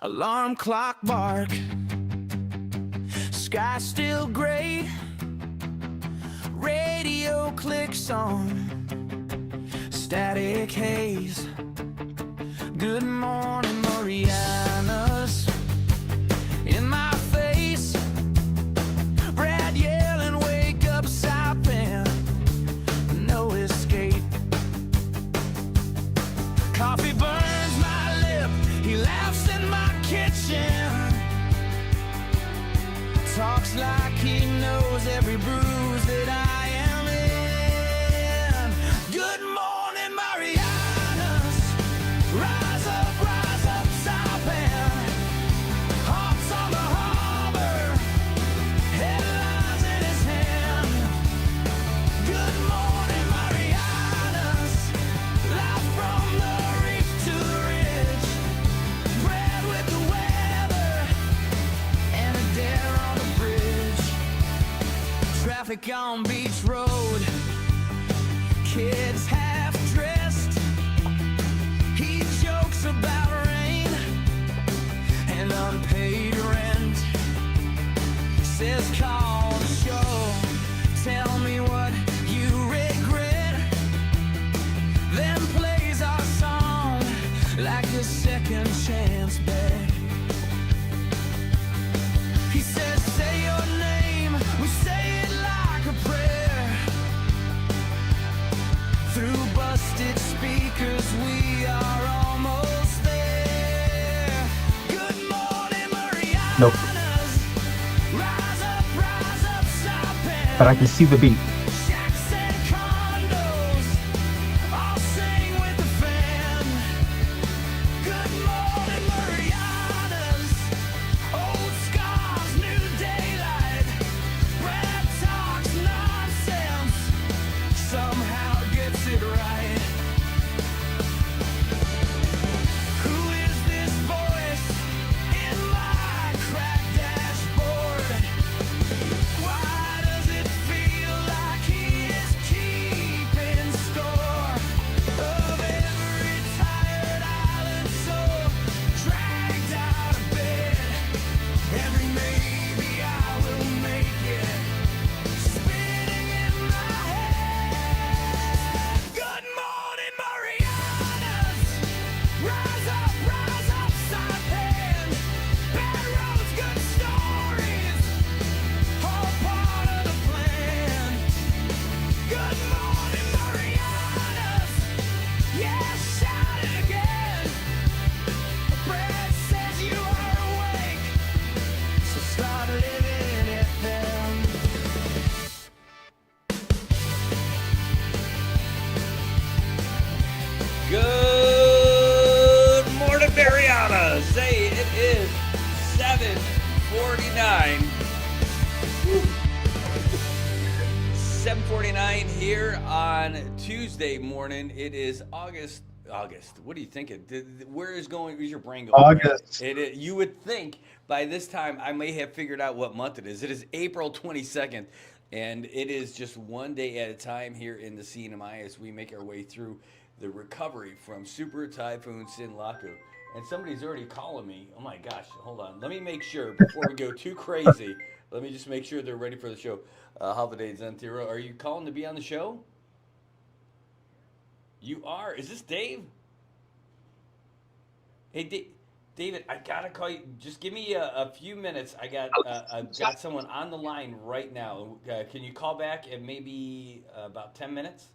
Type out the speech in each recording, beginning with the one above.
Alarm clock bark, sky still gray, radio clicks on, static haze. Good morning, Marianas, in my face. Brad yelling, wake up, Saipan, no escape. Coffee burns my lip, he laughs in my kitchen, talks like he knows every bruise that I am in. Good morning, Marianas, rise up, Saipan, hearts on the harbor, headlines in his hand. Good morning, Marianas, live from the reef to the ridge, Brad with the weather, and a dare on the bridge. Traffic on Beach Road, kids half dressed. He jokes about rain and unpaid rent. Says call the show, tell me what you regret. Then plays our song like a second chance bet. He says, say your name, we say it like a prayer. Through busted speakers, we are almost there. Good morning, Marianas. Nope. Rise up, Saipan. But I can see the beat. Shacks and condos, all sing with the fan. Good morning, Marianas. Old scars, new daylight. Brad talks nonsense, somehow gets it right. Who is this voice in my cracked dashboard? Why does it feel like he is keeping score of every tired island soul dragged out of bed? Every maybe I will make it spinning in my head. Good morning, Marianas. Rise up, Saipan. Bad roads, good stories, all part of the plan. Good morning, Marianas. Yeah, shout it again. Brad says you are awake, so start living it then. Good morning, Marianas. Say it is 7:49. 7:49 here on Tuesday morning. It is August. What are you thinking? Where is your brain going? August. You would think by this time I may have figured out what month it is. It is April 22nd, and it is just one day at a time here in the CNMI as we make our way through the recovery from Super Typhoon Sinlaku. And somebody's already calling me. Oh my gosh, hold on. Let me make sure before we go too crazy. Let me just make sure they're ready for the show. Holidays Zentiro, are you calling to be on the show? You are. Is this Dave? Hey, David, I gotta call you. Just give me a few minutes. I've got someone on the line right now. Can you call back in maybe about 10 minutes?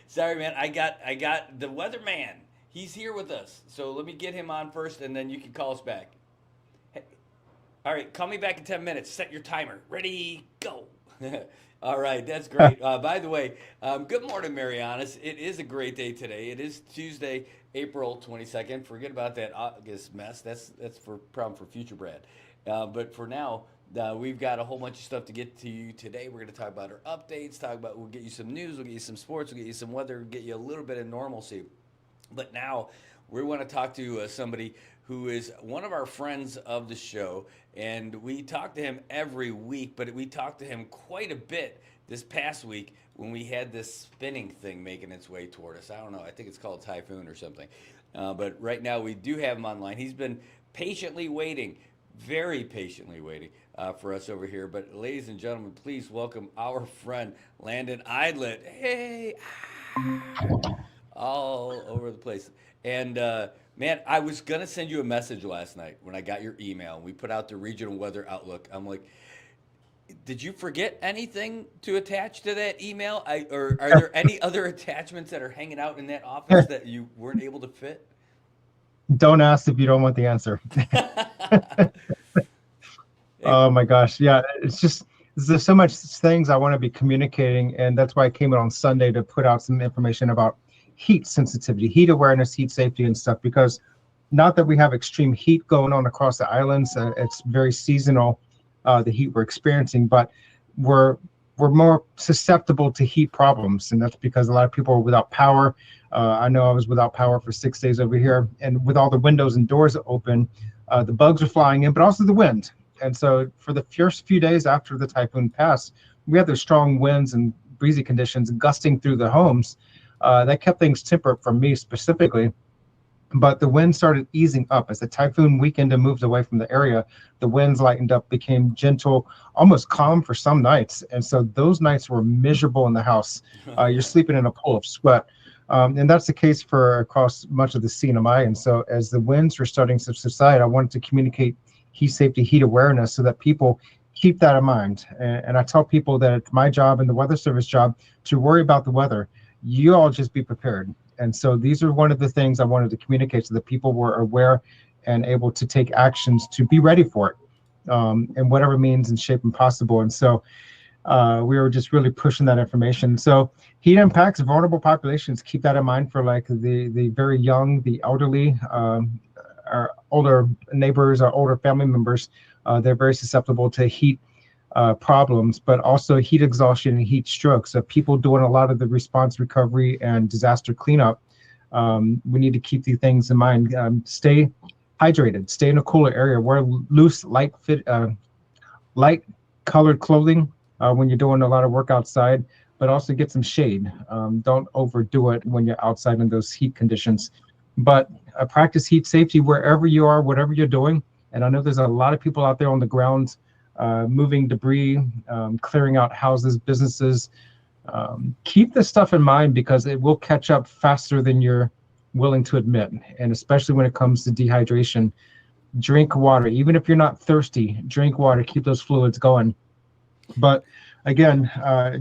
Sorry, man. I got the weatherman. He's here with us. So let me get him on first, and then you can call us back. Hey, all right, call me back in 10 minutes. Set your timer. Ready, go. All right, that's great. By the way, good morning, Marianas. It is a great day today. It is Tuesday, April 22nd. Forget about that August mess. That's for problem for future Brad. But for now, we've got a whole bunch of stuff to get to you today. We're going to talk about our updates. We'll get you some news. We'll get you some sports. We'll get you some weather. Get you a little bit of normalcy. But now we want to talk to somebody who is one of our friends of the show, and we talk to him every week, but we talk to him quite a bit this past week when we had this spinning thing making its way toward us. I don't know. I think it's called Typhoon or something. But right now we do have him online. He's been patiently waiting, very patiently waiting for us over here. But ladies and gentlemen, please welcome our friend Landon Idlet. Hey, all over the place. And man, I was gonna send you a message last night when I got your email. We put out the regional weather outlook. I'm like, did you forget anything to attach to that email? Or are there any other attachments that are hanging out in that office that you weren't able to fit? Don't ask if you don't want the answer. Oh my gosh. Yeah, it's just there's so much things I want to be communicating, and that's why I came in on Sunday to put out some information about heat sensitivity, heat awareness, heat safety and stuff, because not that we have extreme heat going on across the islands, it's very seasonal, the heat we're experiencing, but we're more susceptible to heat problems, and that's because a lot of people are without power. I know I was without power for 6 days over here, and with all the windows and doors open, the bugs are flying in, but also the wind. And so for the first few days after the typhoon passed, we had those strong winds and breezy conditions gusting through the homes. That kept things temperate for me specifically. But the wind started easing up as the typhoon weakened and moved away from the area. The winds lightened up, became gentle, almost calm for some nights. And so those nights were miserable in the house. You're sleeping in a pool of sweat. And that's the case for across much of the CNMI. And so as the winds were starting to subside, I wanted to communicate heat safety, heat awareness, so that people keep that in mind. And I tell people that it's my job and the Weather Service job to worry about the weather. You all just be prepared. And so these are one of the things I wanted to communicate so that people were aware and able to take actions to be ready for it, in whatever means and shape and possible. And so we were just really pushing that information. So heat impacts vulnerable populations. Keep that in mind for like the very young, the elderly, our older neighbors, our older family members. They're very susceptible to heat problems, but also heat exhaustion and heat stroke. So people doing a lot of the response recovery and disaster cleanup, we need to keep these things in mind. Stay hydrated, stay in a cooler area, wear loose, light colored clothing when you're doing a lot of work outside, but also get some shade. Don't overdo it when you're outside in those heat conditions. But practice heat safety wherever you are, whatever you're doing. And I know there's a lot of people out there on the ground moving debris, clearing out houses, businesses. Keep this stuff in mind because it will catch up faster than you're willing to admit. And especially when it comes to dehydration, drink water. Even if you're not thirsty, drink water, keep those fluids going. But again,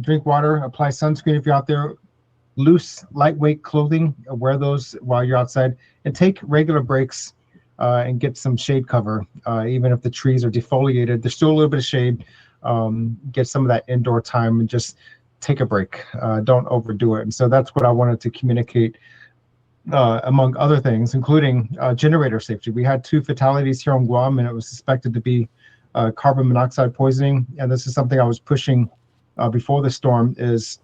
drink water, apply sunscreen if you're out there, loose, lightweight clothing, wear those while you're outside, and take regular breaks and get some shade cover. Even if the trees are defoliated, there's still a little bit of shade. Get some of that indoor time and just take a break. Don't overdo it. And so that's what I wanted to communicate, among other things, including generator safety. We had 2 fatalities here on Guam, and it was suspected to be carbon monoxide poisoning. And this is something I was pushing before the storm is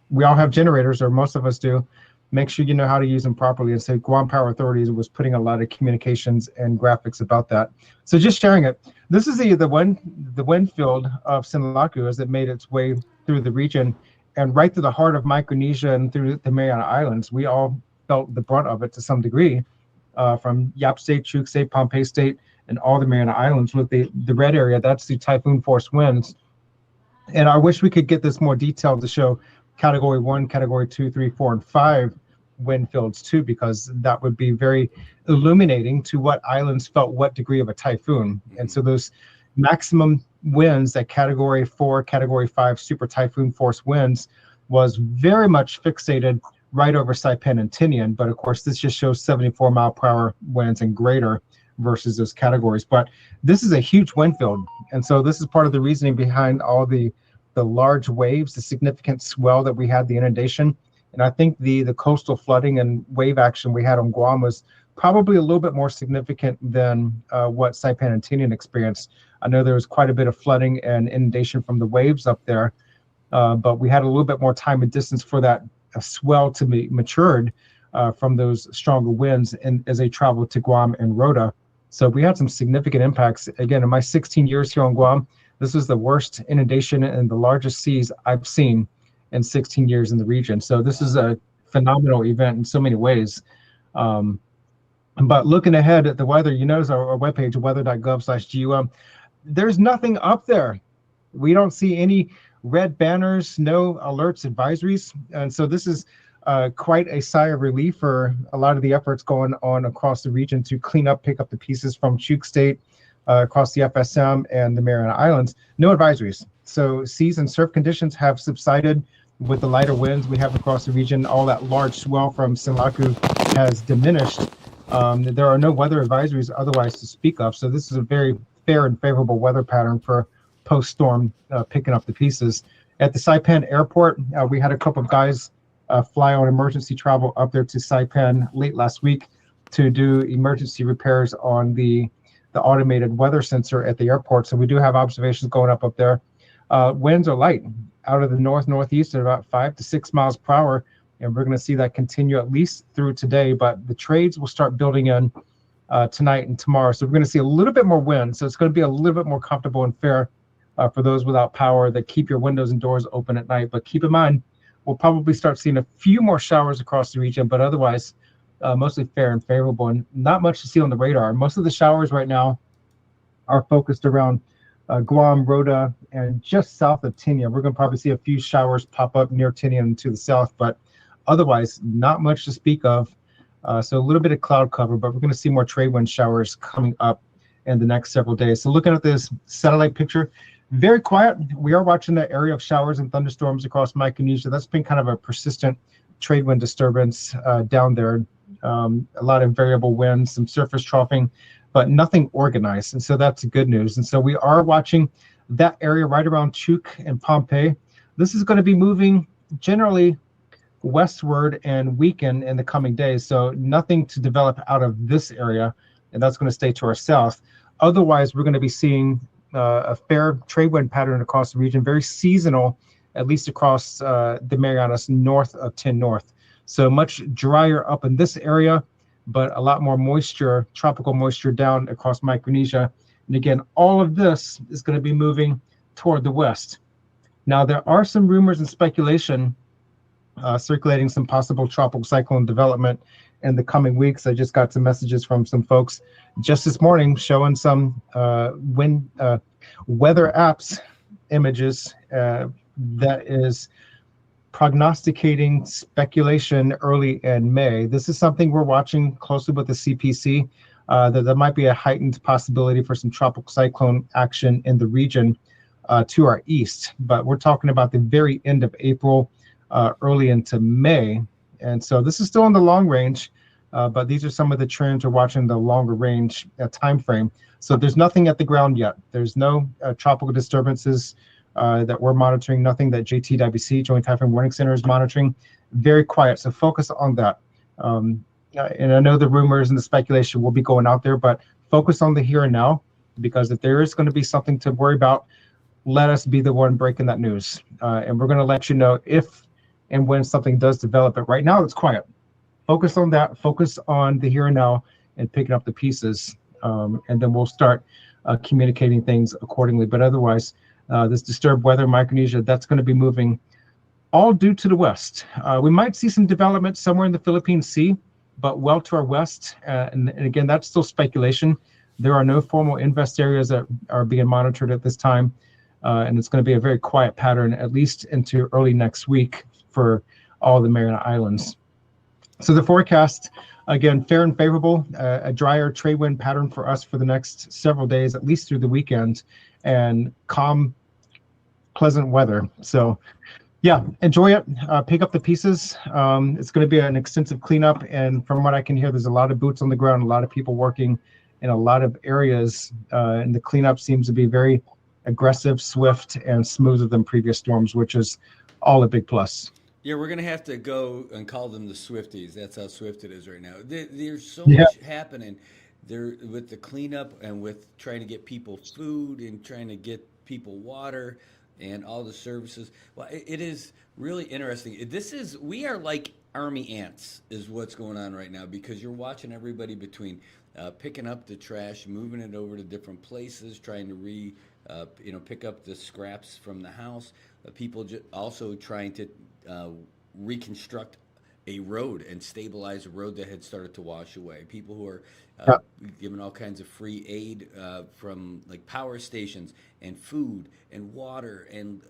we all have generators, or most of us do. Make sure you know how to use them properly. And so Guam Power Authority was putting a lot of communications and graphics about that. So just sharing it. This is the wind field of Sinlaku as it made its way through the region and right through the heart of Micronesia and through the Mariana Islands. We all felt the brunt of it to some degree, from Yap State, Truk State, Pohnpei State, and all the Mariana Islands. With the red area, that's the typhoon force winds. And I wish we could get this more detailed to show Category 1, Category 2, 3, 4, and 5 wind fields too, because that would be very illuminating to what islands felt what degree of a typhoon. And so those maximum winds at Category 4, Category 5 super typhoon force winds was very much fixated right over Saipan and Tinian. But of course, this just shows 74 mile per hour winds and greater versus those categories. But this is a huge wind field. And so this is part of the reasoning behind all the large waves, the significant swell that we had, the inundation. And I think the coastal flooding and wave action we had on Guam was probably a little bit more significant than what Saipan and Tinian experienced. I know there was quite a bit of flooding and inundation from the waves up there, but we had a little bit more time and distance for that swell to be matured from those stronger winds and as they traveled to Guam and Rota. So we had some significant impacts. Again, in my 16 years here on Guam, This was the worst inundation and the largest seas I've seen in 16 years in the region. So this is a phenomenal event in so many ways. Um, but looking ahead at the weather, you notice our webpage, weather.gov/GUM, there's nothing up there. We don't see any red banners, no alerts, advisories. And so this is quite a sigh of relief for a lot of the efforts going on across the region to clean up, pick up the pieces from Chuuk State, across the FSM and the Mariana Islands. No advisories. So seas and surf conditions have subsided with the lighter winds we have across the region. All that large swell from Sinlaku has diminished. There are no weather advisories otherwise to speak of. So this is a very fair and favorable weather pattern for post-storm picking up the pieces. At the Saipan airport, we had a couple of guys fly on emergency travel up there to Saipan late last week to do emergency repairs on the automated weather sensor at the airport. So we do have observations going up there. Winds are light out of the northeast at about 5 to 6 miles per hour, and we're going to see that continue at least through today. But the trades will start building in tonight and tomorrow. So we're going to see a little bit more wind. So it's going to be a little bit more comfortable and fair for those without power that keep your windows and doors open at night. But keep in mind, we'll probably start seeing a few more showers across the region, but otherwise mostly fair and favorable, and not much to see on the radar. Most of the showers right now are focused around Guam, Rota, and just south of Tinian. We're going to probably see a few showers pop up near Tinian to the south, but otherwise not much to speak of. So a little bit of cloud cover, but we're going to see more trade wind showers coming up in the next several days. So looking at this satellite picture, very quiet. We are watching that area of showers and thunderstorms across Micronesia. That's been kind of a persistent trade wind disturbance down there. A lot of variable winds, some surface troughing, but nothing organized. And so that's good news. And so we are watching that area right around Chuuk and Pohnpei. This is going to be moving generally westward and weaken in the coming days. So nothing to develop out of this area, and that's going to stay to our south. Otherwise, we're going to be seeing a fair trade wind pattern across the region, very seasonal, at least across the Marianas north of 10 North. So much drier up in this area, but a lot more moisture, tropical moisture down across Micronesia. And again, all of this is going to be moving toward the west. Now, there are some rumors and speculation circulating some possible tropical cyclone development in the coming weeks. I just got some messages from some folks just this morning showing some weather apps images that is prognosticating speculation early in May. This is something we're watching closely with the CPC, that there might be a heightened possibility for some tropical cyclone action in the region to our east. But we're talking about the very end of April, early into May. And so this is still in the long range, but these are some of the trends we're watching the longer range time frame. So there's nothing at the ground yet. There's no tropical disturbances that we're monitoring, nothing that JTWC, Joint Typhoon Warning Center, is monitoring. Very quiet, so focus on that. And I know the rumors and the speculation will be going out there, but focus on the here and now, because if there is going to be something to worry about, let us be the one breaking that news. And we're going to let you know if and when something does develop. But right now, it's quiet. Focus on that. Focus on the here and now and picking up the pieces. And then we'll start communicating things accordingly. But otherwise, this disturbed weather in Micronesia, that's going to be moving all due to the west. We might see some development somewhere in the Philippine Sea, but well to our west. And again, that's still speculation. There are no formal invest areas that are being monitored at this time. And it's going to be a very quiet pattern, at least into early next week for all the Mariana Islands. So the forecast, again, fair and favorable, a drier trade wind pattern for us for the next several days, at least through the weekend, and calm, pleasant weather. So yeah, enjoy it, pick up the pieces. It's going to be an extensive cleanup, and from what I can hear, there's a lot of boots on the ground, a lot of people working in a lot of areas, and the cleanup seems to be very aggressive, swift, and smoother than previous storms, which is all a big plus. Yeah, we're gonna have to go and call them the Swifties. That's how swift it is right now. There's so Yeah. much happening there with the cleanup and with trying to get people food and trying to get people water and all the services. Well, it is really interesting. We are like army ants, is what's going on right now, because you're watching everybody between picking up the trash, moving it over to different places, trying to pick up the scraps from the house. People also trying to reconstruct a road and stabilize a road that had started to wash away. People who are Yeah. given all kinds of free aid from like power stations and food and water and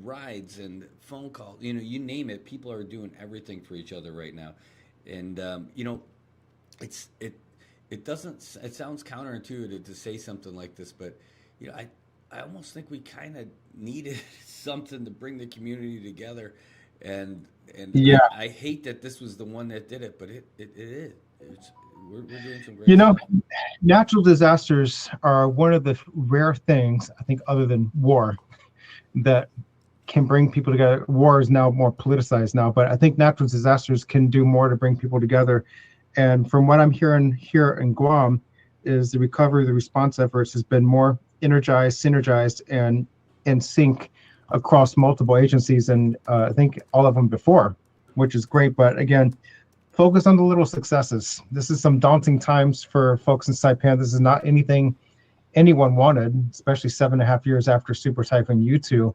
rides and phone calls. You name it. People are doing everything for each other right now, and it's it doesn't. It sounds counterintuitive to say something like this, but I almost think we kind of needed something to bring the community together, and Yeah. I hate that this was the one that did it, but it is. We're doing some You great know, stuff. natural disasters are one of the rare things, I think, other than war, that can bring people together. War is now more politicized now, but I think natural disasters can do more to bring people together. And from what I'm hearing here in Guam, is the recovery, the response efforts has been more energized, synergized, and in sync across multiple agencies, and I think all of them before, which is great. But again, focus on the little successes. This is some daunting times for folks in Saipan. This is not anything anyone wanted, especially 7.5 years after Super Typhoon U2.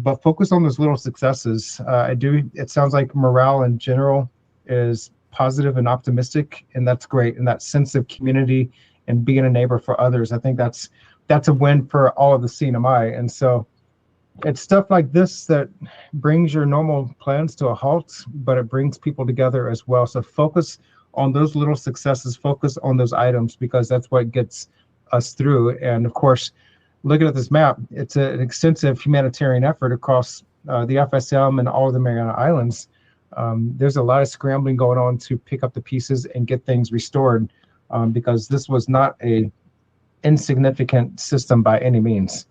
But focus on those little successes. It sounds like morale in general is positive and optimistic, and that's great. And that sense of community and being a neighbor for others, I think that's a win for all of the CNMI. And so it's stuff like this that brings your normal plans to a halt, but it brings people together as well. So focus on those little successes, focus on those items, because that's what gets us through. And of course, looking at this map, it's an extensive humanitarian effort across the FSM and all of the Mariana Islands. There's a lot of scrambling going on to pick up the pieces and get things restored, because this was not a insignificant system by any means.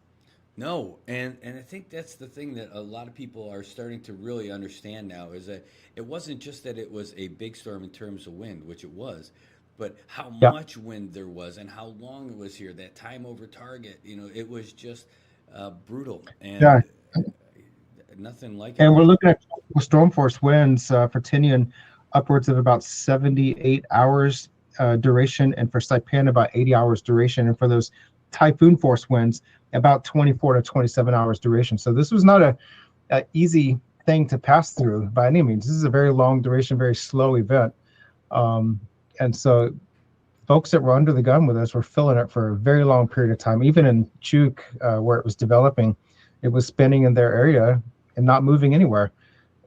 No, and I think that's the thing that a lot of people are starting to really understand now is that it wasn't just that it was a big storm in terms of wind, which it was, but how Yeah. much wind there was and how long it was here. That time over target, it was just brutal Yeah. and nothing like it. And we're looking at storm force winds for Tinian upwards of about 78 hours duration, and for Saipan about 80 hours duration, and for those typhoon force winds about 24 to 27 hours duration. So this was not a easy thing to pass through by any means. This is a very long duration, very slow event. And so folks that were under the gun with us were feeling it for a very long period of time. Even in Chuk, where it was developing, it was spinning in their area and not moving anywhere.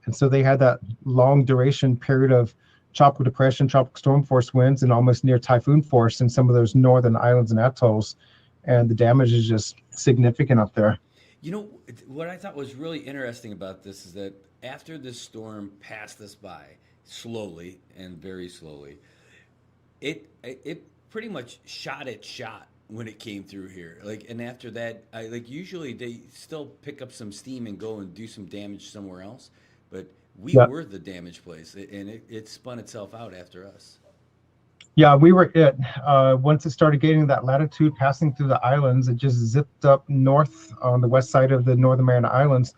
And so they had that long duration period of tropical depression, tropical storm force winds, and almost near typhoon force in some of those northern islands and atolls. And the damage is just significant up there. What I thought was really interesting about this is that after this storm passed us by slowly and very slowly, it pretty much shot its shot when it came through here. And after that, usually they still pick up some steam and go and do some damage somewhere else, but we Yeah. were the damage place, and it spun itself out after us. Yeah, we were it. Once it started getting that latitude, passing through the islands, it just zipped up north on the west side of the Northern Mariana Islands,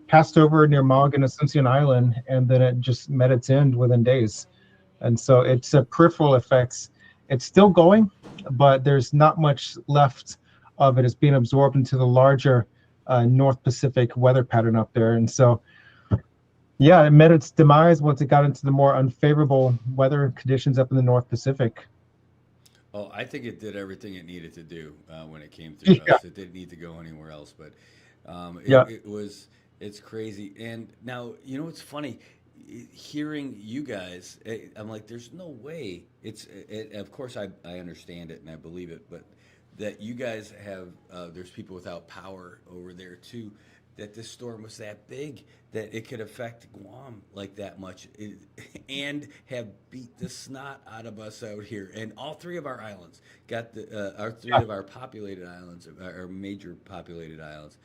passed over near Mog and Ascension Island, and then it just met its end within days. And so it's peripheral effects. It's still going, but there's not much left of it. It's being absorbed into the larger North Pacific weather pattern up there. And so, yeah, it met its demise once it got into the more unfavorable weather conditions up in the North Pacific. Oh, I think it did everything it needed to do when it came through Yeah. us. It didn't need to go anywhere else, but Yeah. it's crazy. And now, it's funny hearing you guys. I'm like, there's no way. Of course, I understand it and I believe it, but that you guys have, there's people without power over there too. That this storm was that big that it could affect Guam like that much, and have beat the snot out of us out here. And all three of our islands got our three of our populated islands, our major populated islands,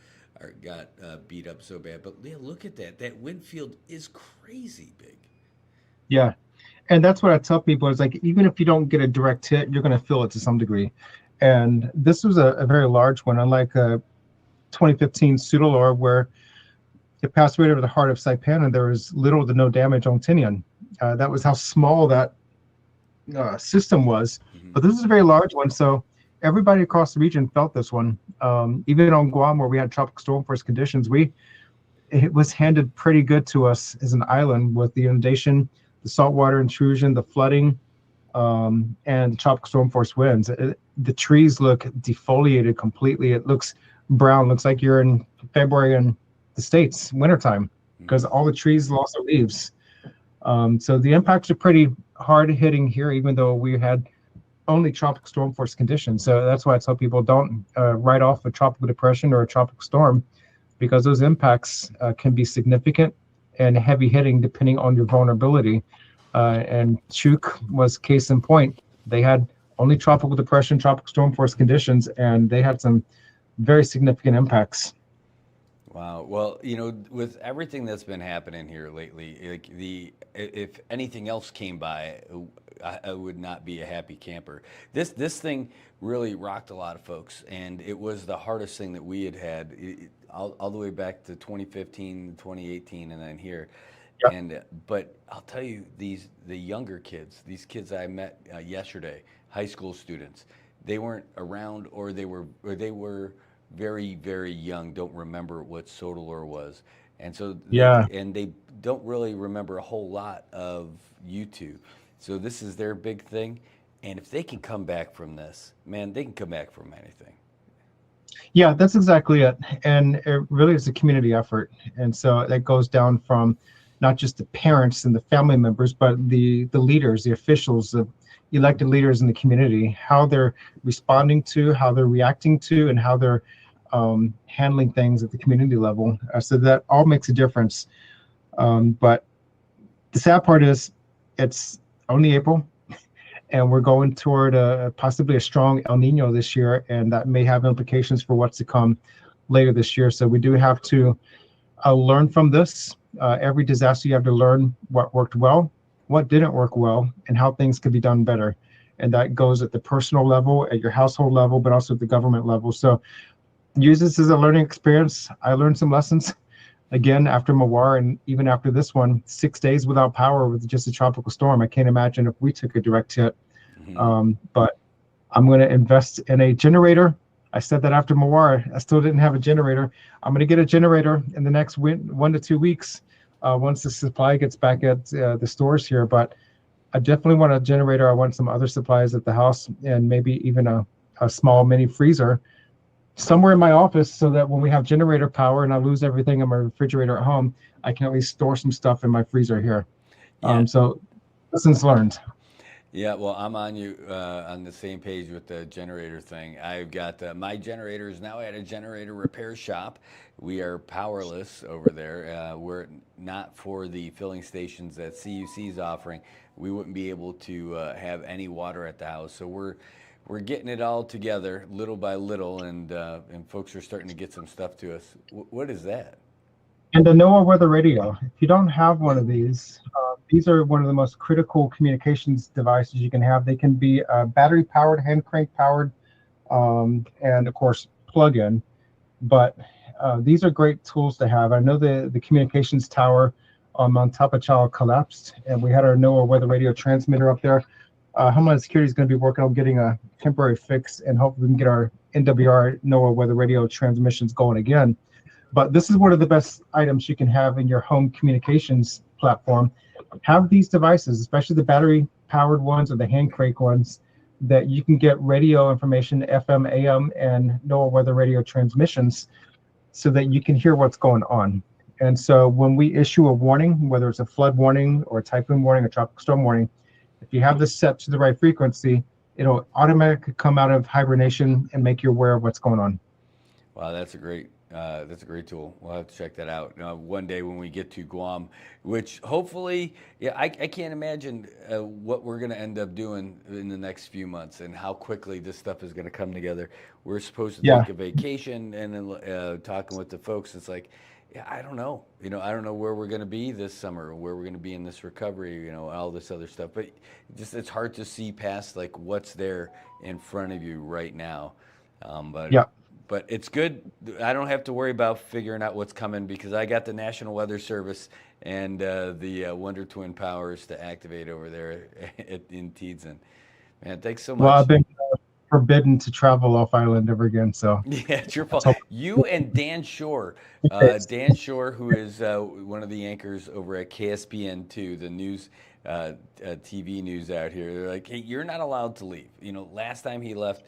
got beat up so bad. But yeah, look at that. That wind field is crazy big. Yeah. And that's what I tell people is like, even if you don't get a direct hit, you're going to feel it to some degree. And this was a very large one, unlike 2015 Pseudolor, where it passed right over the heart of Saipan and there was little to no damage on Tinian. That was how small that system was. Mm-hmm. But this is a very large one. So everybody across the region felt this one. Even on Guam, where we had tropical storm force conditions, it was handed pretty good to us as an island with the inundation, the saltwater intrusion, the flooding, and the tropical storm force winds. The trees look defoliated completely. It looks brown. Looks like you're in February in the States, wintertime, because all the trees lost their leaves. So the impacts are pretty hard hitting here, even though we had only tropical storm force conditions. So that's why I tell people don't write off a tropical depression or a tropical storm, because those impacts can be significant and heavy hitting depending on your vulnerability. And Chuk was case in point. They had only tropical depression, tropical storm force conditions, and they had some very significant impacts. Wow. Well, with everything that's been happening here lately, like if anything else came by, I would not be a happy camper. This thing really rocked a lot of folks, and it was the hardest thing that we had all the way back to 2015, 2018, and then here. Yep. And but I'll tell you, the younger kids, these kids I met yesterday, high school students, they weren't around, or they were very, very young, don't remember what Sotalor was. And so they don't really remember a whole lot of U2. So this is their big thing. And if they can come back from this, man, they can come back from anything. Yeah, that's exactly it. And it really is a community effort. And so that goes down from not just the parents and the family members, but the leaders, the officials, the elected leaders in the community, how they're responding to, how they're reacting to, and how they're handling things at the community level. So that all makes a difference. But the sad part is it's only April, and we're going toward possibly a strong El Nino this year, and that may have implications for what's to come later this year. So we do have to learn from this. Every disaster, you have to learn what worked well, what didn't work well, and how things could be done better. And that goes at the personal level, at your household level, but also at the government level. So use this as a learning experience. I learned some lessons. Again, after Mawar, and even after this one, 6 days without power with just a tropical storm. I can't imagine if we took a direct hit. But I'm going to invest in a generator. I said that after Mawar. I still didn't have a generator. I'm going to get a generator in the next 1 to 2 weeks once the supply gets back at the stores here. But I definitely want a generator. I want some other supplies at the house, and maybe even a small mini freezer somewhere in my office, so that when we have generator power and I lose everything in my refrigerator at home, I can at least store some stuff in my freezer here. Yeah. So lessons learned. Yeah, well, I'm on the same page with the generator thing. I've got my generator is now at a generator repair shop. We are powerless over there. We're not for the filling stations that CUC is offering. We wouldn't be able to have any water at the house. So we're getting it all together little by little, and folks are starting to get some stuff to us. What is that? And the NOAA weather radio. If you don't have one of these are one of the most critical communications devices you can have. They can be battery powered, hand crank powered, and of course plug-in. But these are great tools to have. I know the communications tower on Mount Tapachal collapsed, and we had our NOAA weather radio transmitter up there. Homeland Security is going to be working on getting a temporary fix, and hopefully we can get our NWR NOAA weather radio transmissions going again. But this is one of the best items you can have in your home communications platform. Have these devices, especially the battery-powered ones or the hand crank ones, that you can get radio information, FM, AM, and NOAA weather radio transmissions, so that you can hear what's going on. And so when we issue a warning, whether it's a flood warning or a typhoon warning or tropical storm warning, if you have this set to the right frequency, it'll automatically come out of hibernation and make you aware of what's going on. Wow, that's a great tool. We'll have to check that out one day when we get to Guam, which hopefully, I can't imagine what we're going to end up doing in the next few months and how quickly this stuff is going to come together. We're supposed to take a vacation, and then talking with the folks, it's like, I don't know. I don't know where we're going to be this summer, where we're going to be in this recovery, all this other stuff. But it's hard to see past like what's there in front of you right now. But it's good. I don't have to worry about figuring out what's coming, because I got the National Weather Service and the Wonder Twin Powers to activate over there in Tiedzen. Man, thanks so much. Well, forbidden to travel off island ever again. So Yeah, it's your fault. so You and Dan Shore, Dan Shore, who is one of the anchors over at KSPN2, the news, TV news out here. They're like, hey, you're not allowed to leave. You know, last time he left,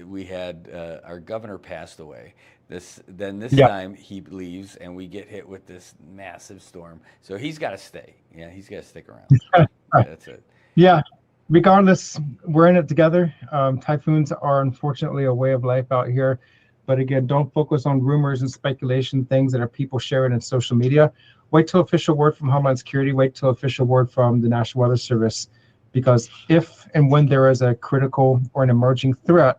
we had our governor passed away. This yeah, time he leaves, and we get hit with this massive storm. So he's got to stay. Yeah, he's got to stick around. That's it. yeah. Regardless, we're in it together. Typhoons are unfortunately a way of life out here. But again, don't focus on rumors and speculation, things that are people sharing in social media. Wait till official word from Homeland Security. Wait till official word from the National Weather Service. Because if and when there is a critical or an emerging threat,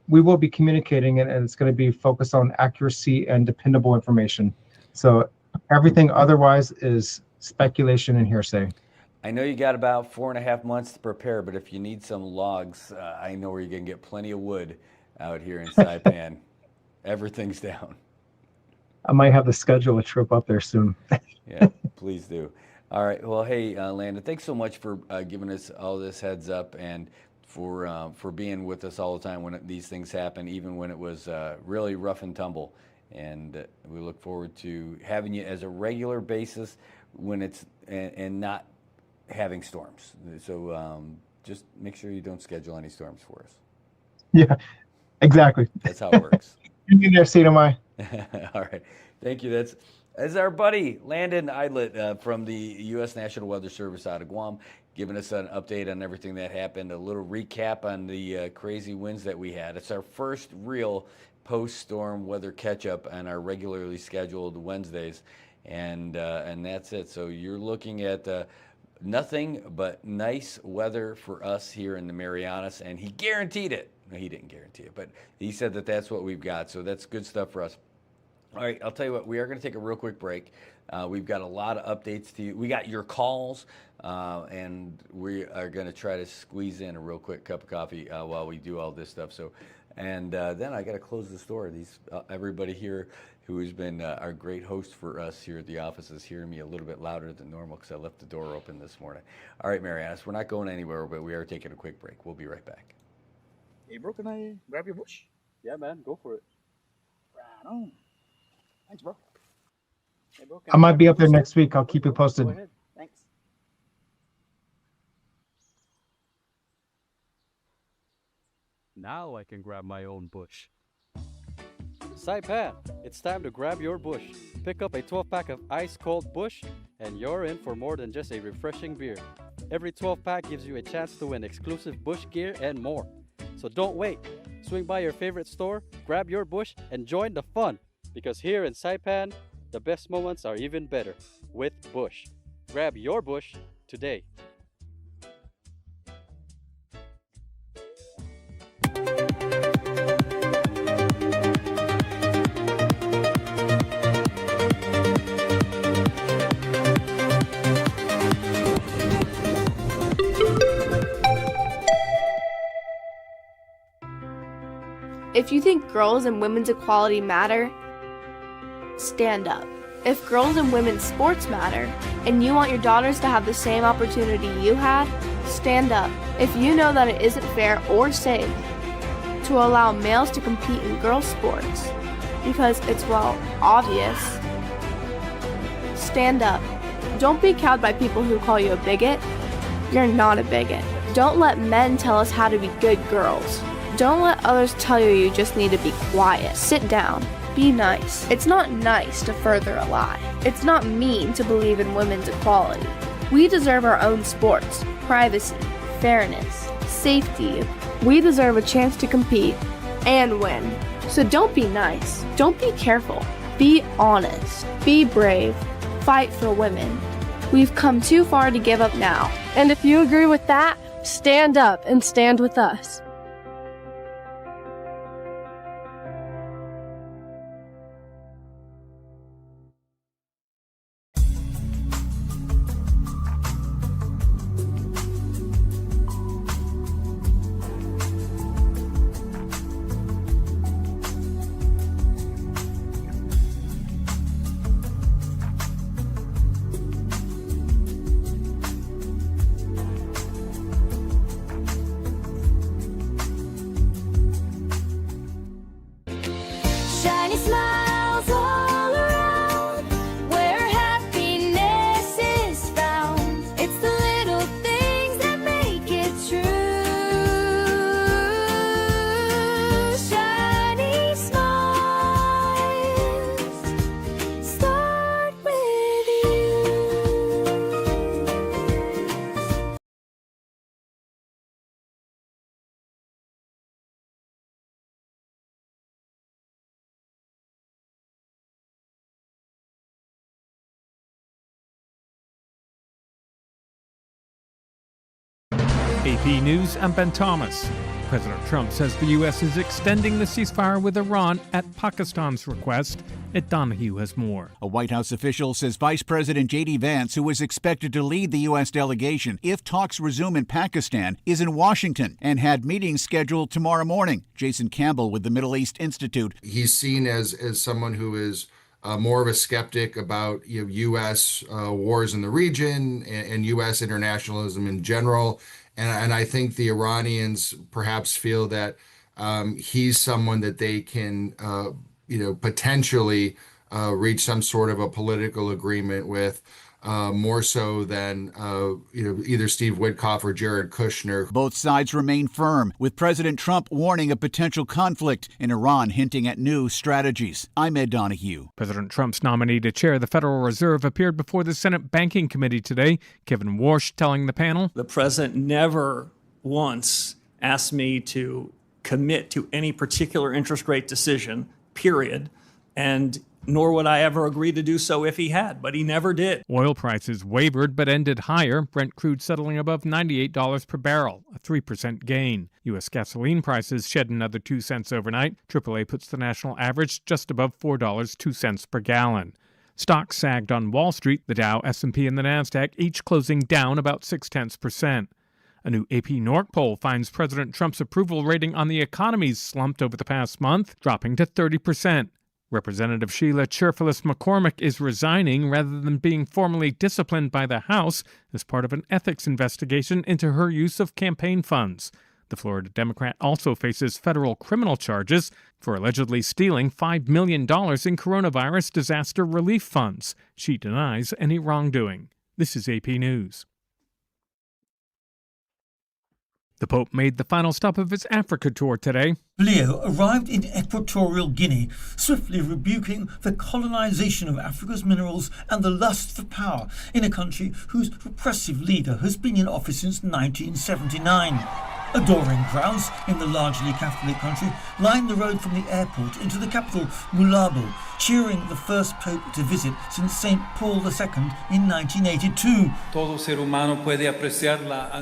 we will be communicating it, and it's going to be focused on accuracy and dependable information. So everything otherwise is speculation and hearsay. I know you got about 4.5 months to prepare, but if you need some logs, I know where you can get plenty of wood out here in Saipan. Everything's down. I might have to schedule a trip up there soon. Yeah, please do. All right. Well, hey, Landon, thanks so much for giving us all this heads up and for being with us all the time when these things happen, even when it was really rough and tumble. And we look forward to having you as a regular basis when it's and not having storms. So just make sure you don't schedule any storms for us. Yeah, exactly. That's how it works. You can there, Mai. All right. Thank you. That's our buddy Landon Idlet from the U.S. National Weather Service out of Guam, giving us an update on everything that happened, a little recap on the crazy winds that we had. It's our first real post-storm weather catch-up on our regularly scheduled Wednesdays, and that's it. So you're looking at nothing but nice weather for us here in the Marianas, and he guaranteed it. No, he didn't guarantee it, but he said that that's what we've got, so that's good stuff for us. All right, I'll tell you what, we are going to take a real quick break. We've got a lot of updates to you. We got your calls, and we are going to try to squeeze in a real quick cup of coffee while we do all this stuff. So, and then I got to close the store. Everybody here who has been our great host for us here at the office is hearing me a little bit louder than normal because I left the door open this morning. All right, Marianas, we're not going anywhere, but we are taking a quick break. We'll be right back. Hey, bro, can I grab your bush? Yeah, man, go for it. Right on. Thanks, bro. Hey, bro, I might be up there next week. I'll keep you posted. Go ahead. Thanks. Now I can grab my own bush. Saipan, it's time to grab your bush. Pick up a 12-pack of ice-cold bush, and you're in for more than just a refreshing beer. Every 12-pack gives you a chance to win exclusive bush gear and more. So don't wait. Swing by your favorite store, grab your bush, and join the fun. Because here in Saipan, the best moments are even better with Bush. Grab your bush today. If you think girls and women's equality matter, stand up. If girls and women's sports matter, and you want your daughters to have the same opportunity you had, stand up. If you know that it isn't fair or safe to allow males to compete in girls' sports, because it's, well, obvious, stand up. Don't be cowed by people who call you a bigot. You're not a bigot. Don't let men tell us how to be good girls. Don't let others tell you you just need to be quiet. Sit down. Be nice. It's not nice to further a lie. It's not mean to believe in women's equality. We deserve our own sports, privacy, fairness, safety. We deserve a chance to compete and win. So don't be nice. Don't be careful. Be honest. Be brave. Fight for women. We've come too far to give up now. And if you agree with that, stand up and stand with us. AP News, I'm Ben Thomas. President Trump says the U.S. is extending the ceasefire with Iran at Pakistan's request. Ed Donahue has more. A White House official says Vice President J.D. Vance, who is expected to lead the U.S. delegation if talks resume in Pakistan, is in Washington and had meetings scheduled tomorrow morning. Jason Campbell with the Middle East Institute. He's seen as someone who is more of a skeptic about U.S. wars in the region and U.S. internationalism in general. And I think the Iranians perhaps feel that he's someone that they can, potentially reach some sort of a political agreement with, more so than, either Steve Witkoff or Jared Kushner. Both sides remain firm, with President Trump warning of potential conflict and Iran hinting at new strategies. I'm Ed Donahue. President Trump's nominee to chair the Federal Reserve appeared before the Senate Banking Committee today. Kevin Warsh telling the panel, "The president never once asked me to commit to any particular interest rate decision, period, and nor would I ever agree to do so if he had, but he never did." Oil prices wavered but ended higher, Brent crude settling above $98 per barrel, a 3% gain. U.S. gasoline prices shed another 2 cents overnight. AAA puts the national average just above $4.02 per gallon. Stocks sagged on Wall Street, the Dow, S&P, and the NASDAQ each closing down about 0.6%. A new AP Norc poll finds President Trump's approval rating on the economy's slumped over the past month, dropping to 30%. Representative Sheila Cheerfulis McCormick is resigning rather than being formally disciplined by the House as part of an ethics investigation into her use of campaign funds. The Florida Democrat also faces federal criminal charges for allegedly stealing $5 million in coronavirus disaster relief funds. She denies any wrongdoing. This is AP News. The Pope made the final stop of his Africa tour today. Leo arrived in Equatorial Guinea, swiftly rebuking the colonization of Africa's minerals and the lust for power in a country whose repressive leader has been in office since 1979. Adoring crowds in the largely Catholic country lined the road from the airport into the capital, Malabo, cheering the first pope to visit since St. Paul II in 1982.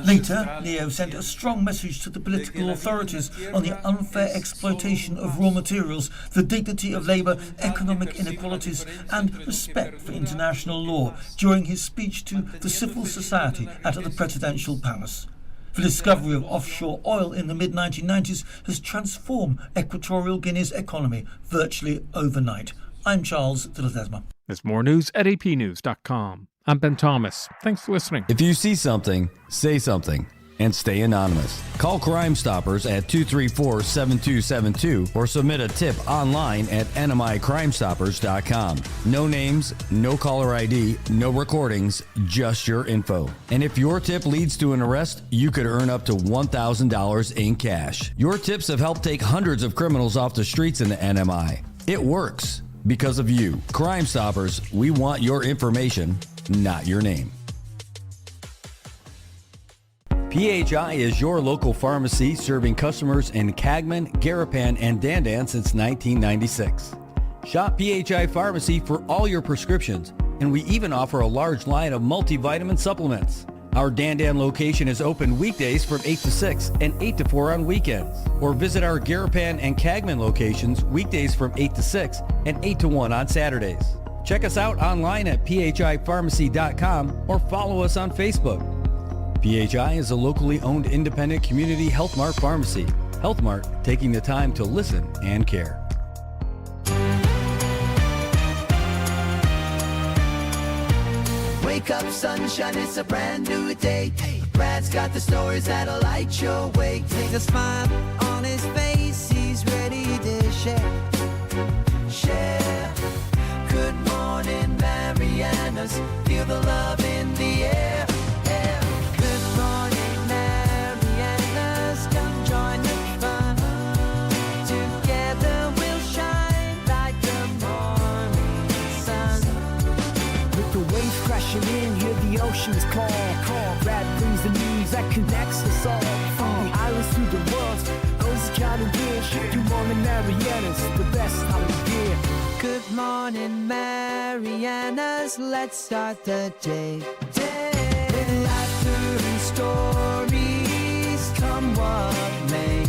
Later, Leo sent a strong message to the political authorities on the unfair exploitation of raw materials, the dignity of labour, economic inequalities, and respect for international law during his speech to the civil society at the presidential palace. The discovery of offshore oil in the mid-1990s has transformed Equatorial Guinea's economy virtually overnight. I'm Charles de Ledesma. There's more news at apnews.com. I'm Ben Thomas. Thanks for listening. If you see something, say something. And stay anonymous. Call Crime Stoppers at 234-7272 or submit a tip online at NMICrimestoppers.com. No names, no caller ID, no recordings, just your info. And if your tip leads to an arrest, you could earn up to $1,000 in cash. Your tips have helped take hundreds of criminals off the streets in the NMI. It works because of you. Crime Stoppers, we want your information, not your name. PHI is your local pharmacy serving customers in Cagman, Garapan, and Dandan since 1996. Shop PHI Pharmacy for all your prescriptions, and we even offer a large line of multivitamin supplements. Our Dandan location is open weekdays from 8 to 6 and 8 to 4 on weekends. Or visit our Garapan and Cagman locations weekdays from 8 to 6 and 8 to 1 on Saturdays. Check us out online at phipharmacy.com or follow us on Facebook. PHI is a locally owned independent community Health Mart pharmacy. Health Mart, taking the time to listen and care. Wake up, sunshine, it's a brand new day. Brad's got the stories that'll light your way. Take a smile on his face, he's ready to share. Share. Good morning, Marianas. Feel the love in the air. Hear the oceans call. Rap brings the news that connects us all. From the islands to the world, those kind of wish. Good morning, Marianas, the best time of the year. Good morning, Marianas. Let's start the day. With laughter and stories. from what may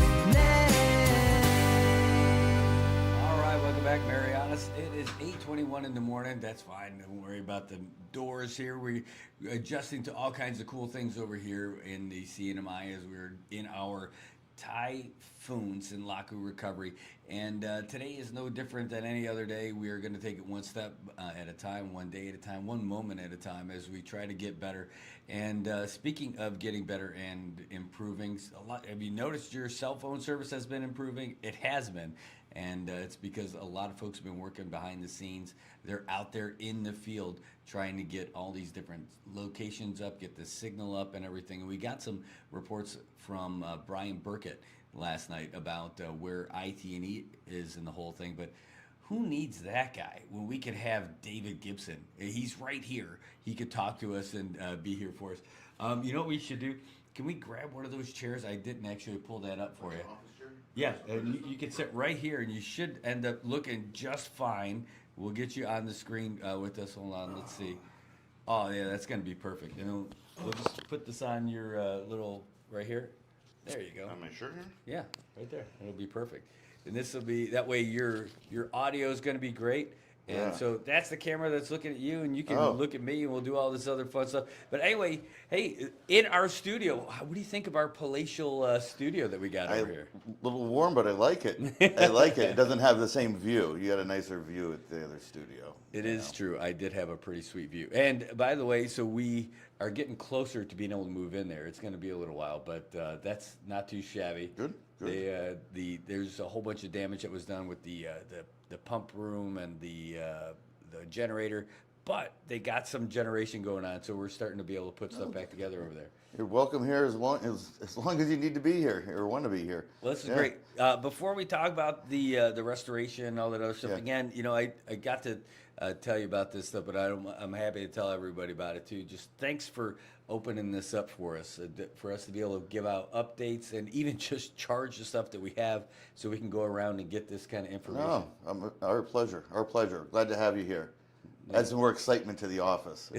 All right, welcome back, Marianas. It is 8:21 in the morning. That's fine. Don't worry about the doors here. We're adjusting to all kinds of cool things over here in the CNMI as we're in our typhoons in Laku recovery. And today is no different than any other day. We are going to take it one step at a time, one day at a time, one moment at a time as we try to get better. And speaking of getting better and improving, have you noticed your cell phone service has been improving? It has been. And it's because a lot of folks have been working behind the scenes. They're out there in the field trying to get all these different locations up, get the signal up and everything. And we got some reports from Brian Burkett last night about where IT&E is in the whole thing. But who needs that guy when we could have David Gibson? He's right here. He could talk to us and be here for us. You know what we should do? Can we grab one of those chairs? I didn't actually pull that up for you. Yeah, and you can sit right here, and you should end up looking just fine. We'll get you on the screen with us. Hold on, let's see. Oh, yeah, that's going to be perfect. And we'll just put this on your little, right here. There you go. On my shirt here? Yeah, right there. It'll be perfect. And this will be, that way your audio is going to be great. And Yeah. so that's the camera that's looking at you, and you can Oh. look at me, and we'll do all this other fun stuff. But anyway, hey, in our studio, what do you think of our palatial studio that we got over here? A little warm, but I like it. I like it. It doesn't have the same view. You got a nicer view at the other studio. It is true. I did have a pretty sweet view. And by the way, so we are getting closer to being able to move in there. It's going to be a little while, but that's not too shabby. Good. There's a whole bunch of damage that was done with the pump room and the generator, but they got some generation going on, so we're starting to be able to put stuff back together over there. You're welcome here as long as you need to be here or want to be here. Well, this is Yeah. great. Before we talk about the restoration and all that other stuff, Yeah. again, I got to tell you about this stuff, but I'm happy to tell everybody about it too. Just thanks for opening this up for us to be able to give out updates and even just charge the stuff that we have, so we can go around and get this kind of information. No, our pleasure. Our pleasure. Glad to have you here. Adds more excitement to the office.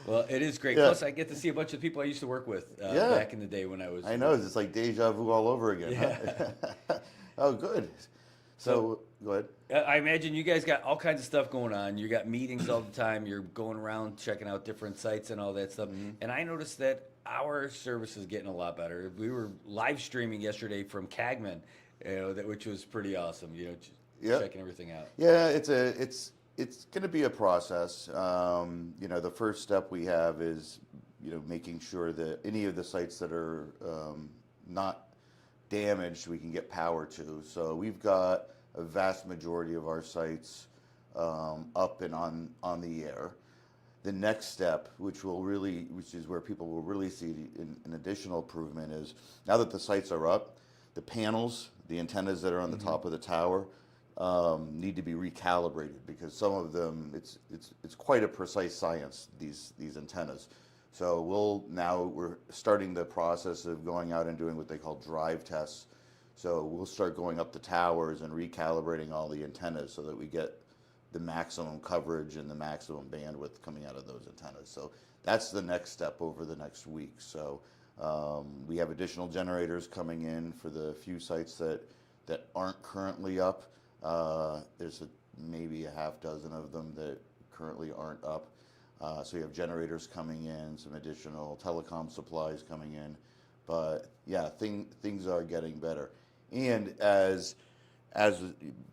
Well, it is great. Yeah. Plus, I get to see a bunch of people I used to work with back in the day when I was. I know. It's like deja vu all over again. Yeah. Huh? Oh, good. So, go ahead. I imagine you guys got all kinds of stuff going on. You got meetings all the time. You're going around checking out different sites and all that stuff. Mm-hmm. And I noticed that our service is getting a lot better. We were live streaming yesterday from Cagman, which was pretty awesome. Yep. Checking everything out. Yeah, it's going to be a process. The first step we have is, making sure that any of the sites that are not damaged, we can get power to. So we've got a vast majority of our sites up and on the air. The next step, which is where people will really see an additional improvement, is now that the sites are up, the panels, the antennas that are on the top of the tower, need to be recalibrated, because some of them, it's quite a precise science, these antennas. So we're starting the process of going out and doing what they call drive tests. So we'll start going up the towers and recalibrating all the antennas so that we get the maximum coverage and the maximum bandwidth coming out of those antennas. So that's the next step over the next week. So we have additional generators coming in for the few sites that aren't currently up. There's maybe a half dozen of them that currently aren't up. So you have generators coming in, some additional telecom supplies coming in. But yeah, things are getting better. And as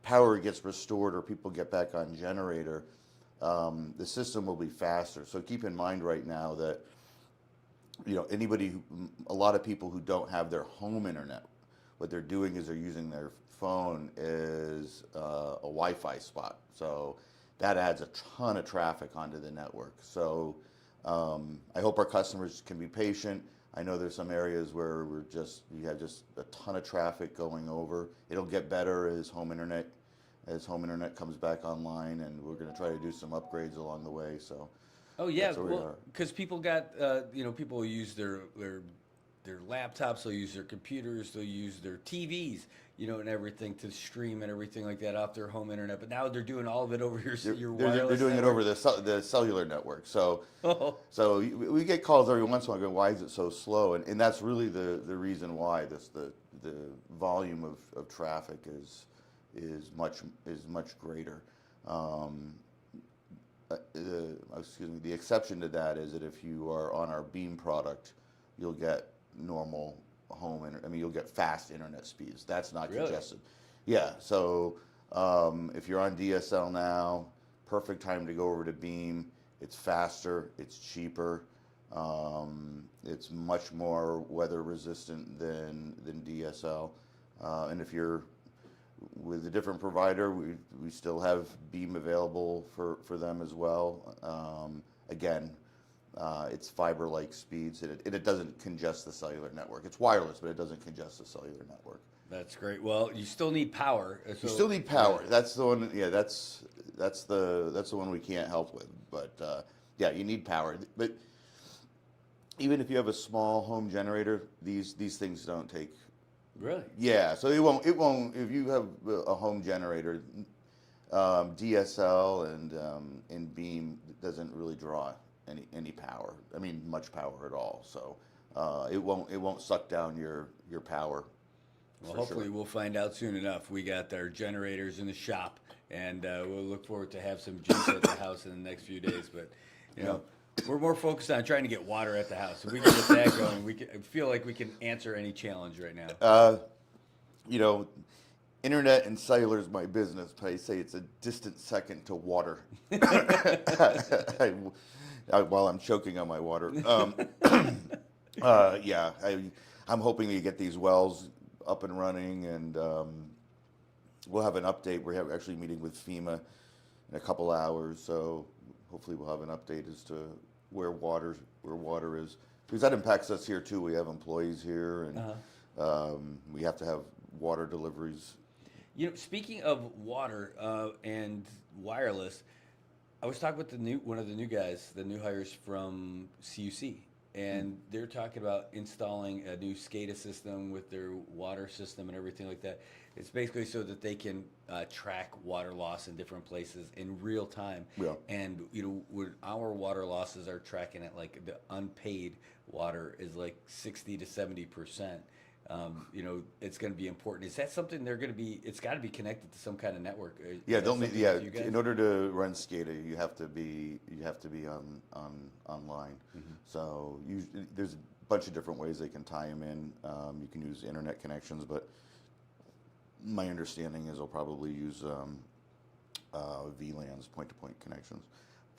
power gets restored or people get back on generator, the system will be faster. So keep in mind right now that a lot of people who don't have their home internet, what they're doing is they're using their phone as a Wi-Fi spot. So that adds a ton of traffic onto the network. So I hope our customers can be patient. I know there's some areas where we have just a ton of traffic going over. It'll get better as home internet comes back online, and we're going to try to do some upgrades along the way. So Oh yeah, that's where we well, are. because people got people use their their laptops, they'll use their computers, they'll use their TVs, and everything to stream and everything like that off their home internet. But now they're doing all of it over your wireless. They're doing network. it over the cellular network. So so we get calls every once in a while going, why is it so slow? And that's really the reason why the volume of traffic is much greater. The exception to that is that if you are on our Beam product, you'll get normal you'll get fast internet speeds. That's not Really? congested. Yeah. So if you're on DSL now, perfect time to go over to Beam. It's faster. It's cheaper. It's much more weather resistant than DSL. And if you're with a different provider, we still have Beam available for them as well. Again, it's fiber-like speeds, and it doesn't congest the cellular network. It's wireless, but it doesn't congest the cellular network. That's great. Well, you still need power. You still need power. That's the one. Yeah, that's the one we can't help with. But yeah, you need power. But even if you have a small home generator, these things don't take. Really? Yeah. So it won't. If you have a home generator, DSL and Beam doesn't really draw any power. I mean, much power at all. So it won't suck down your power. Well, hopefully we'll find out soon enough. We got our generators in the shop, and we'll look forward to have some juice at the house in the next few days. But we're more focused on trying to get water at the house. If we can get that going, I feel like we can answer any challenge right now. Internet and cellular is my business, but I say it's a distant second to water. While I'm choking on my water. I'm hoping to get these wells up and running, and we'll have an update. We're actually meeting with FEMA in a couple hours, so hopefully we'll have an update as to where water is, because that impacts us here too. We have employees here, and we have to have water deliveries. Speaking of water and wireless, I was talking with one of the new guys, the new hires from CUC, and they're talking about installing a new SCADA system with their water system and everything like that. It's basically so that they can track water loss in different places in real time. Yeah. And when our water losses are tracking at like the unpaid water is like 60 to 70%. It's going to be important. Is that something they're going to be? It's got to be connected to some kind of network. Yeah, they'll need. Yeah, in order to run SCADA, you have to be online. Mm-hmm. So there's a bunch of different ways they can tie them in. You can use internet connections, but my understanding is they'll probably use VLANs, point-to-point connections.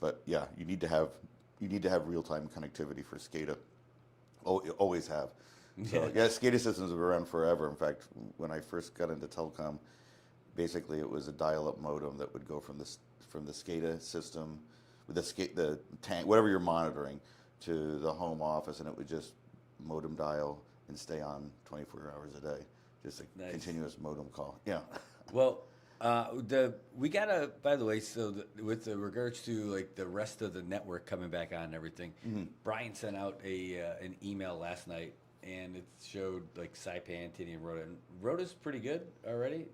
But yeah, you need to have real-time connectivity for SCADA. Always have. So yeah, SCADA systems have been around forever. In fact, when I first got into telecom, basically it was a dial-up modem that would go from the SCADA system with the tank, whatever you're monitoring, to the home office, and it would just modem dial and stay on 24 hours a day, just a continuous modem call. Yeah. Well, we got by the way, so with regards to like the rest of the network coming back on and everything, Brian sent out an email last night. And it showed like Saipan, Tini, and Rhoda. And Rhoda's pretty good already.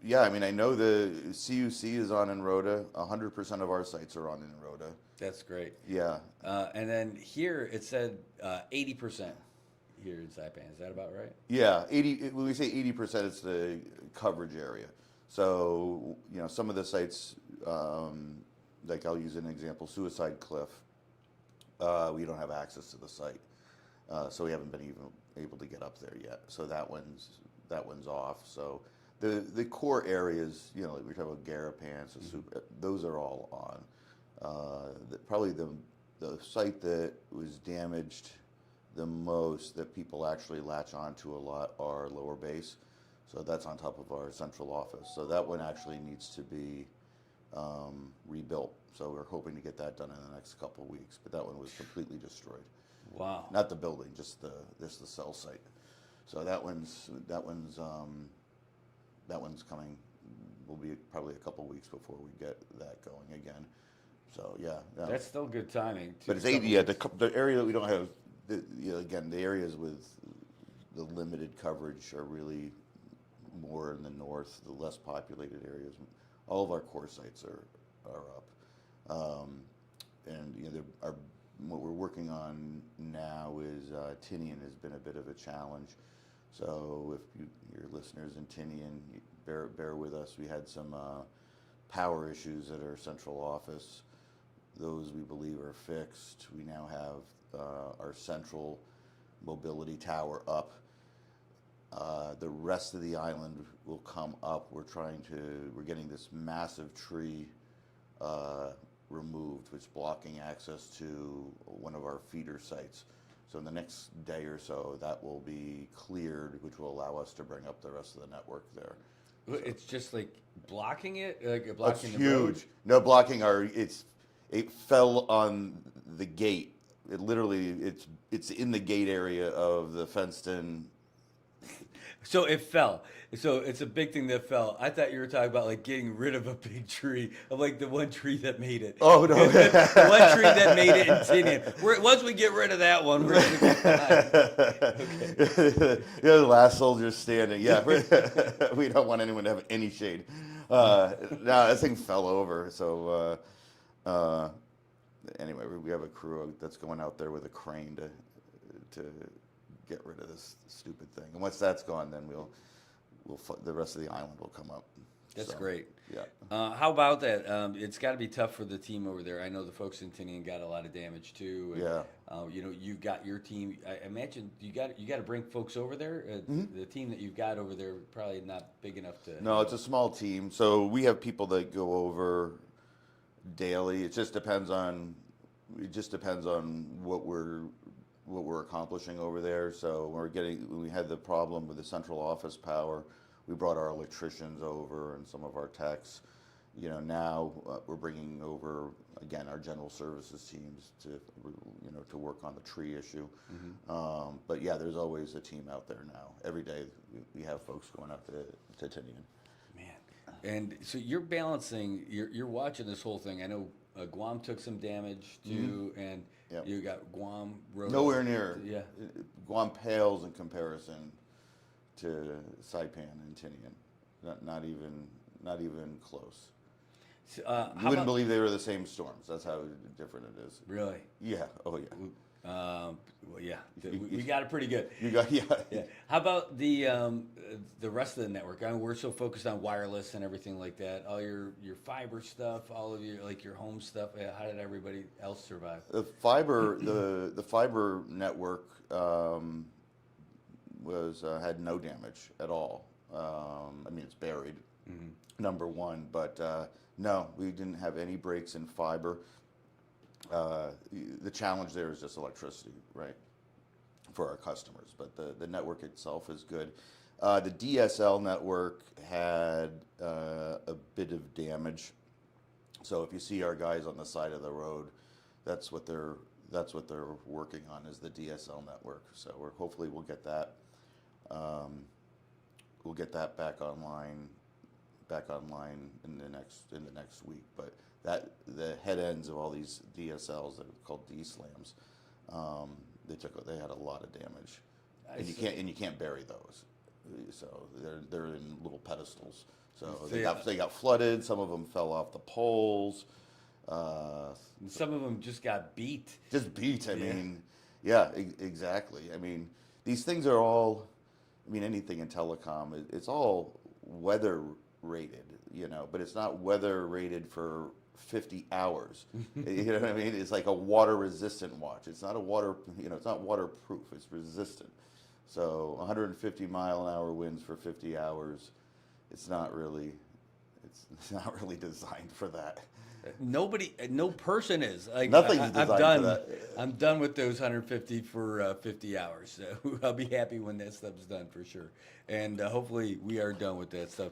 Yeah, I mean, I know the CUC is on in Rhoda. 100% of our sites are on in Rhoda. That's great. Yeah. And then here it said 80% here in Saipan. Is that about right? Yeah, 80. When we say 80%, it's the coverage area. So some of the sites, like I'll use an example, Suicide Cliff. We don't have access to the site, so we haven't been even able to get up there yet. So that one's off. So the core areas, like we're talking about Garapants, those are all on. Probably the site that was damaged the most, that people actually latch onto a lot, are Lower Base. So that's on top of our central office. So that one actually needs to be rebuilt. So we're hoping to get that done in the next couple of weeks. But that one was completely destroyed. Wow. Not the building, just the cell site. So that one's coming. Will be probably a couple of weeks before we get that going again. So yeah. That's still good timing. But it's 80. Yeah, the area that we don't have again, the areas with the limited coverage are really more in the north, the less populated areas. All of our core sites are up, and what we're working on now is Tinian has been a bit of a challenge. So if your listeners in Tinian, bear with us. We had some power issues at our central office. Those we believe are fixed. We now have our central mobility tower up. The rest of the island will come up. We're getting this massive tree removed, which is blocking access to one of our feeder sites. So in the next day or so, that will be cleared, which will allow us to bring up the rest of the network there. It's just like blocking it, like blocking It's the road? huge. No, blocking it fell on the gate. It literally, it's in the gate area of the fenced-in. So it fell. So it's a big thing that fell. I thought you were talking about like getting rid of a big tree, of like the one tree that made it. Oh no, the one tree that made it in Tinian. Once we get rid of that one, we're gonna be fine. Okay. Yeah, the last soldier standing. Yeah, we don't want anyone to have any shade. No, that thing fell over. So anyway, we have a crew that's going out there with a crane to get rid of this stupid thing. And once that's gone, then the rest of the island will come up. That's So, great. Yeah. How about that? It's got to be tough for the team over there. I know the folks in Tinian got a lot of damage too. And, Yeah. You got your team. I imagine you got to bring folks over there. The team that you've got over there probably not big enough to. No, it's a small team. So we have people that go over daily. It just depends on what we're accomplishing over there. So when we had the problem with the central office power, we brought our electricians over and some of our techs. Now we're bringing over again our general services teams to work on the tree issue. But yeah, there's always a team out there now. Every day we have folks going up to Tinian. Man, and so you're balancing. You're watching this whole thing. I know Guam took some damage too, and you got Guam road Nowhere near. Yeah, Guam pales in comparison to Saipan and Tinian. Not even close. So, you wouldn't believe they were the same storms. That's how different it is. Really? Yeah. Oh yeah. Well, yeah, we got it pretty good. You got yeah. How about the rest of the network? I mean, we're so focused on wireless and everything like that. All your fiber stuff, all of your home stuff. How did everybody else survive? The fiber the fiber network had no damage at all. I mean, it's buried. Number one, but no, we didn't have any breaks in fiber. The challenge there is just electricity, right, for our customers. But the network itself is good. The DSL network had a bit of damage. So if you see our guys on the side of the road, that's what they're working on, is the DSL network. So hopefully we'll get that back online in the next week. But the head ends of all these DSLs that are called D-slams, they had a lot of damage, and you can't bury those. So they're in little pedestals. So they got flooded. Some of them fell off the poles. Some of them just got beat. Just beat. I mean, yeah, exactly. I mean, these things are all. I mean, anything in telecom, it's all weather rated, but it's not weather rated for 50 hours. You know what I mean? It's like a water resistant watch. It's not it's not waterproof. It's resistant. So 150 mile an hour winds for 50 hours. It's not really designed for that. No person is. Like, Nothing's designed for that. I'm done with those 150 for 50 hours. So I'll be happy when that stuff's done for sure. And hopefully we are done with that stuff.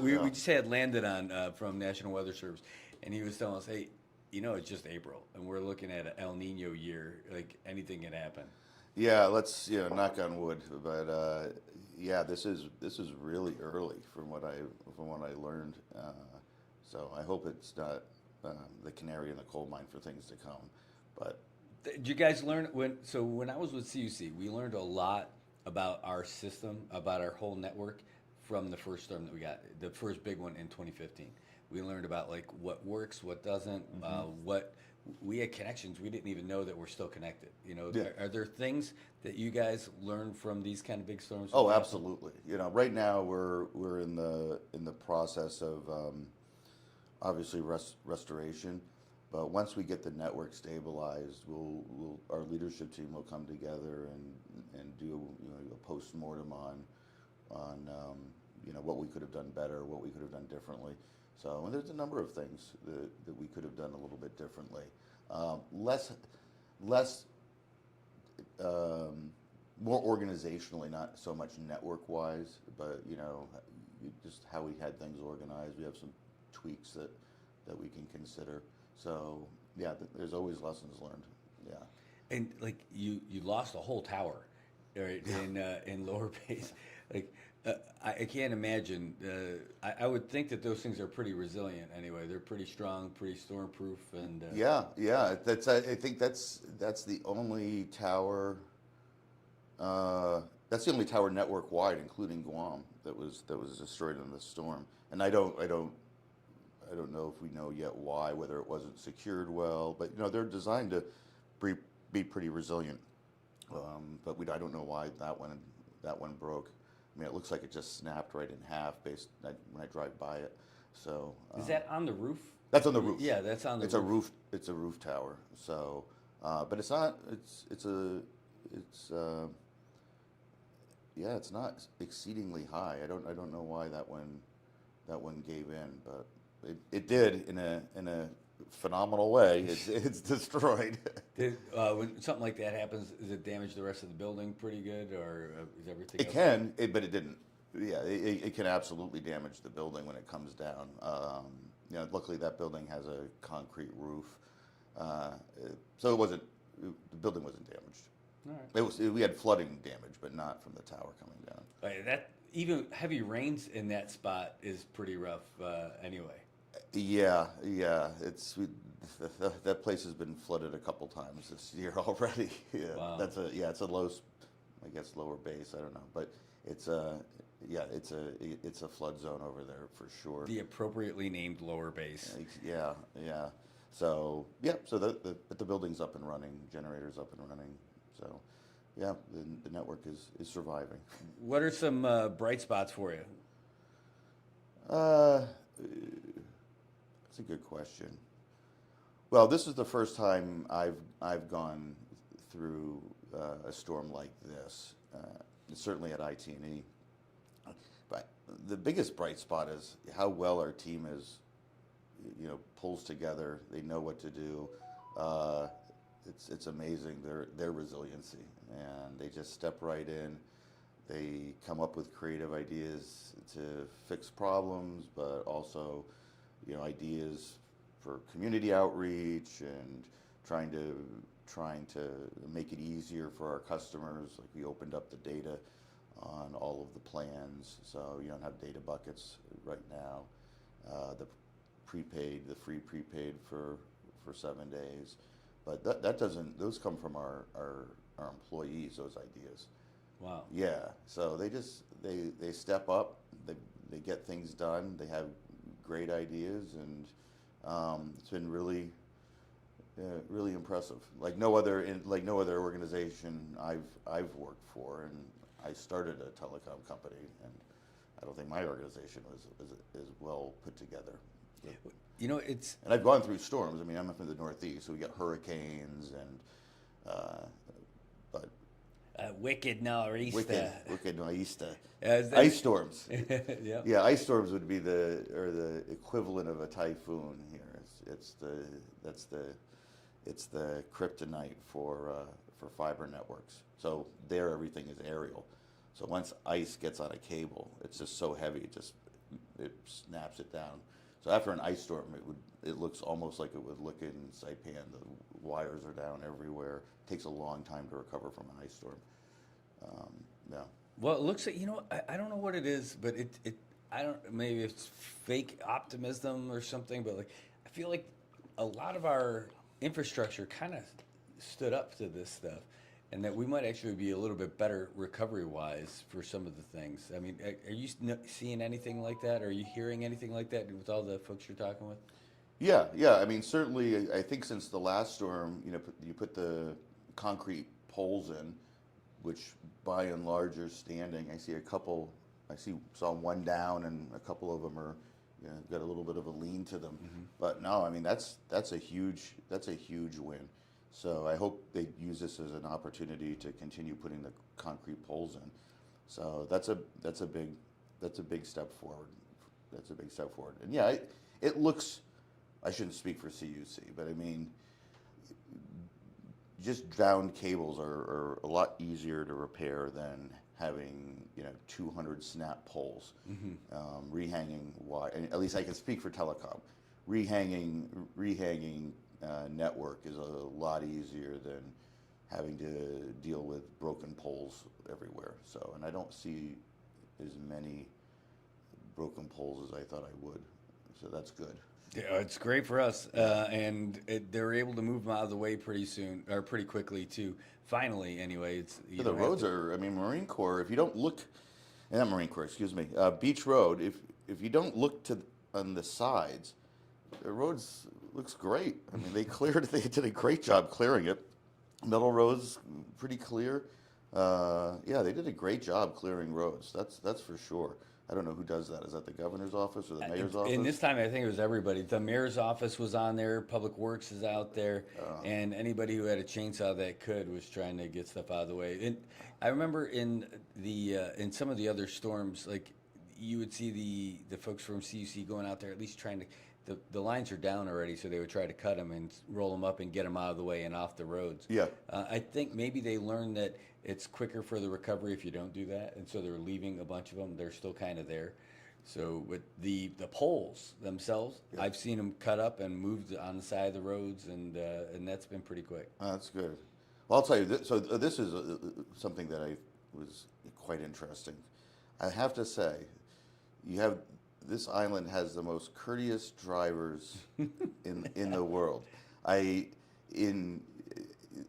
We just had Landon on from National Weather Service, and he was telling us, hey, it's just April, and we're looking at an El Nino year. Like, anything can happen. Yeah, let's knock on wood. But yeah, this is really early from what I learned. So I hope it's not the canary in the coal mine for things to come. But Did you guys learn when I was with CUC, we learned a lot about our system, about our whole network from the first storm that we got, the first big one in 2015. We learned about like what works, what doesn't, what we had connections we didn't even know that we're still connected. You know, Yeah. are there things that you guys learn from these kind of big storms? Oh, absolutely. You know, right now we're in the process of obviously restoration, but once we get the network stabilized, we'll our leadership team will come together and do a post-mortem on you know what we could have done better, what we could have done differently. So and there's a number of things that we could have done a little bit differently, less more organizationally, not so much network-wise, but you know just how we had things organized. We have some tweaks that we can consider. So yeah, there's always lessons learned. Yeah. And like you lost a whole tower, right? In lower base, like I can't imagine. I would think that those things are pretty resilient anyway. They're pretty strong, pretty storm-proof, and yeah. I think that's the only tower. That's the only tower network-wide, including Guam, that was destroyed in the storm. And I don't know if we know yet why, whether it wasn't secured well, but you know they're designed to be pretty resilient. But I don't know why that one broke. I mean, it looks like it just snapped right in half when I drive by it. So is that on the roof? That's on the roof. Yeah, that's on the roof. Roof. It's a roof tower. So, but it's not. It's not exceedingly high. I don't know why that one gave in, but it did in a phenomenal way. It's destroyed. When something like that happens, does it damage the rest of the building pretty good, or is everything? It can, but it didn't. Yeah, it can absolutely damage the building when it comes down. You know, luckily that building has a concrete roof, so the building wasn't damaged. All right. We had flooding damage, but not from the tower coming down. Right, that even heavy rains in that spot is pretty rough anyway. Yeah. That place has been flooded a couple times this year already. Yeah, wow. It's a low, I guess lower base. I don't know, but it's a flood zone over there for sure. The appropriately named lower base. Yeah. So the building's up and running, generator's up and running. So yeah, the network is surviving. What are some bright spots for you? That's a good question. Well, this is the first time I've gone through a storm like this. Certainly at IT&E. But the biggest bright spot is how well our team pulls together. They know what to do. It's amazing their resiliency, and they just step right in. They come up with creative ideas to fix problems, but also ideas for community outreach and trying to make it easier for our customers. Like we opened up the data on all of the plans, so you don't have data buckets right now. The free prepaid for 7 days, but that doesn't. Those come from our employees. Those ideas. Wow. Yeah. So they step up. They get things done. They have great ideas, and it's been really impressive. Like no other organization I've worked for, and I started a telecom company, and I don't think my organization was as well put together. And I've gone through storms. I mean, I'm up in the Northeast, so we got hurricanes and wicked nor'easter. Wicked nor'easter. Ice storms. Yeah. Yeah, ice storms would be the equivalent of a typhoon here. It's the kryptonite for fiber networks. So there, everything is aerial. So once ice gets on a cable, it's just so heavy, it snaps it down. So after an ice storm, it looks almost like it would look in Saipan. The wires are down everywhere. It takes a long time to recover from an ice storm. Yeah. Well, it looks like I don't know what it is, but maybe it's fake optimism or something. But I feel like a lot of our infrastructure kind of stood up to this stuff, and that we might actually be a little bit better recovery-wise for some of the things. I mean, are you seeing anything like that? Are you hearing anything like that with all the folks you're talking with? Yeah. I mean, certainly, I think since the last storm, you put the concrete poles in, which by and large are standing. Saw one down, and a couple of them are, got a little bit of a lean to them. Mm-hmm. But no, I mean that's a huge win. So I hope they use this as an opportunity to continue putting the concrete poles in. So that's a big step forward. That's a big step forward. And yeah, it looks. I shouldn't speak for CUC, but I mean, just downed cables are a lot easier to repair than having 200 snap poles, rehanging wire. And at least I can speak for telecom. Rehanging network is a lot easier than having to deal with broken poles everywhere. So, and I don't see as many broken poles as I thought I would. So that's good. Yeah, it's great for us, and they were able to move them out of the way pretty soon, or pretty quickly too. Finally, anyway, The roads are. I mean, Marine Corps. If you don't look, not Marine Corps, excuse me, Beach Road. If you don't look on the sides, the roads looks great. I mean, they did a great job clearing it. Metal roads, pretty clear. Yeah, they did a great job clearing roads. That's for sure. I don't know who does that. Is that the governor's office or the mayor's office? And this time, I think it was everybody. The mayor's office was on there. Public Works is out there, and anybody who had a chainsaw that could was trying to get stuff out of the way. And I remember in some of the other storms, like you would see the folks from CUC going out there, at least trying to. The lines are down already, so they would try to cut them and roll them up and get them out of the way and off the roads. Yeah. I think maybe they learned that it's quicker for the recovery if you don't do that, and so they're leaving a bunch of them. They're still kind of there. So with the poles themselves, I've seen them cut up and moved on the side of the roads, and that's been pretty quick. That's good. Well, I'll tell you, this is something that was quite interesting. I have to say, this island has the most courteous drivers in the world.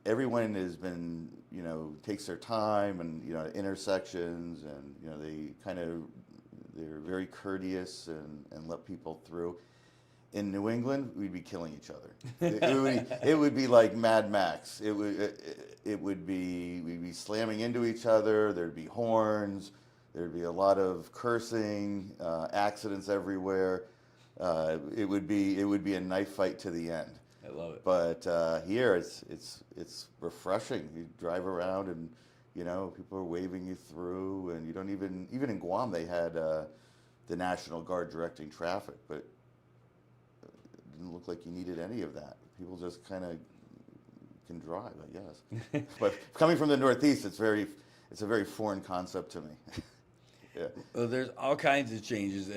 Everyone has been, takes their time and, intersections, and, they're very courteous and let people through. In New England, we'd be killing each other. It would be like Mad Max. We'd be slamming into each other. There'd be horns. There'd be a lot of cursing, accidents everywhere. It would be a knife fight to the end. I love it. But here, it's refreshing. You drive around and people are waving you through, and you don't even in Guam they had the National Guard directing traffic, but it didn't look like you needed any of that. People just kind of can drive, I guess. But coming from the Northeast, it's a very foreign concept to me. Yeah. Well, there's all kinds of changes.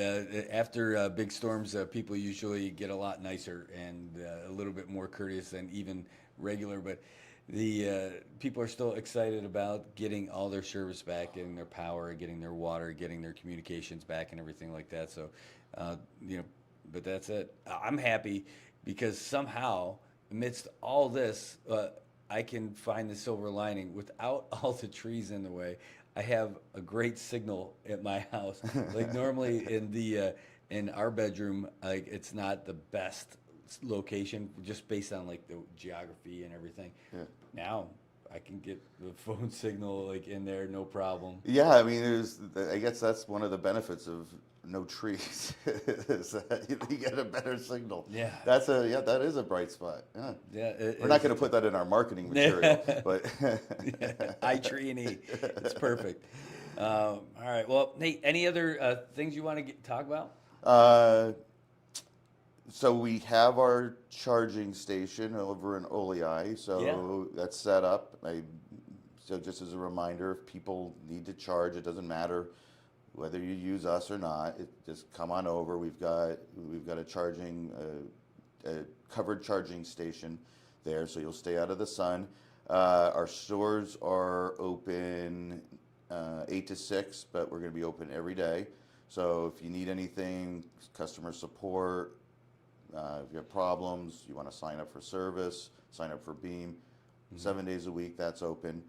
After big storms, people usually get a lot nicer and a little bit more courteous than even regular. But the people are still excited about getting all their service back, getting their power, getting their water, getting their communications back, and everything like that. So, but that's it. I'm happy because somehow, amidst all this, I can find the silver lining without all the trees in the way. I have a great signal at my house. Like normally in our bedroom, like it's not the best location just based on like the geography and everything. Yeah. Now I can get the phone signal like in there, no problem. Yeah, I mean, I guess that's one of the benefits of no trees is that you get a better signal. Yeah. That is a bright spot. Yeah. Yeah. We're not going to put that in our marketing material, but iTree&E, it's perfect. All right. Well, Nate, any other things you want to talk about? So we have our charging station over in Oleai, so that's set up. So just as a reminder, if people need to charge, it doesn't matter whether you use us or not. Just come on over. We've got a covered charging station there, so you'll stay out of the sun. Our stores are open 8 to 6, but we're going to be open every day. So if you need anything, customer support, if you have problems, you want to sign up for service, sign up for Beam, 7 days a week. That's open.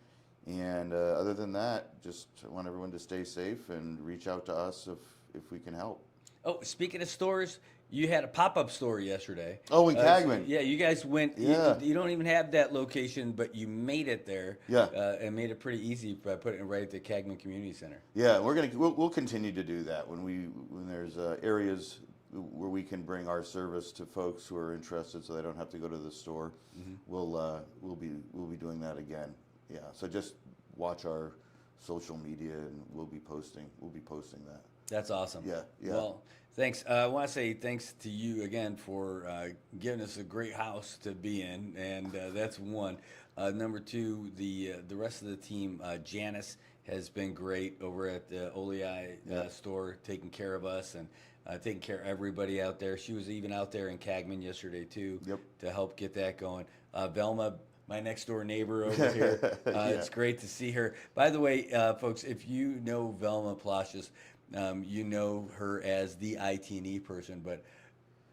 And other than that, just want everyone to stay safe and reach out to us if we can help. Oh, speaking of stores, you had a pop-up store yesterday. Oh, in Cagman. Yeah, you guys went. Yeah. You don't even have that location, but you made it there. Yeah. And made it pretty easy by putting it right at the Cagman Community Center. Yeah, we'll continue to do that when there's areas where we can bring our service to folks who are interested, so they don't have to go to the store. We'll be doing that again. Yeah. So just watch our social media, and we'll be posting that. That's awesome. Yeah. Well, thanks. I want to say thanks to you again for giving us a great house to be in, and that's one. Number two, the rest of the team, Janice has been great over at the Olei store, taking care of us and taking care of everybody out there. She was even out there in Cagman yesterday too, to help get that going. Velma, my next door neighbor over here, it's great to see her. By the way, folks, if you know Velma Plashes, you know her as the IT&E person, but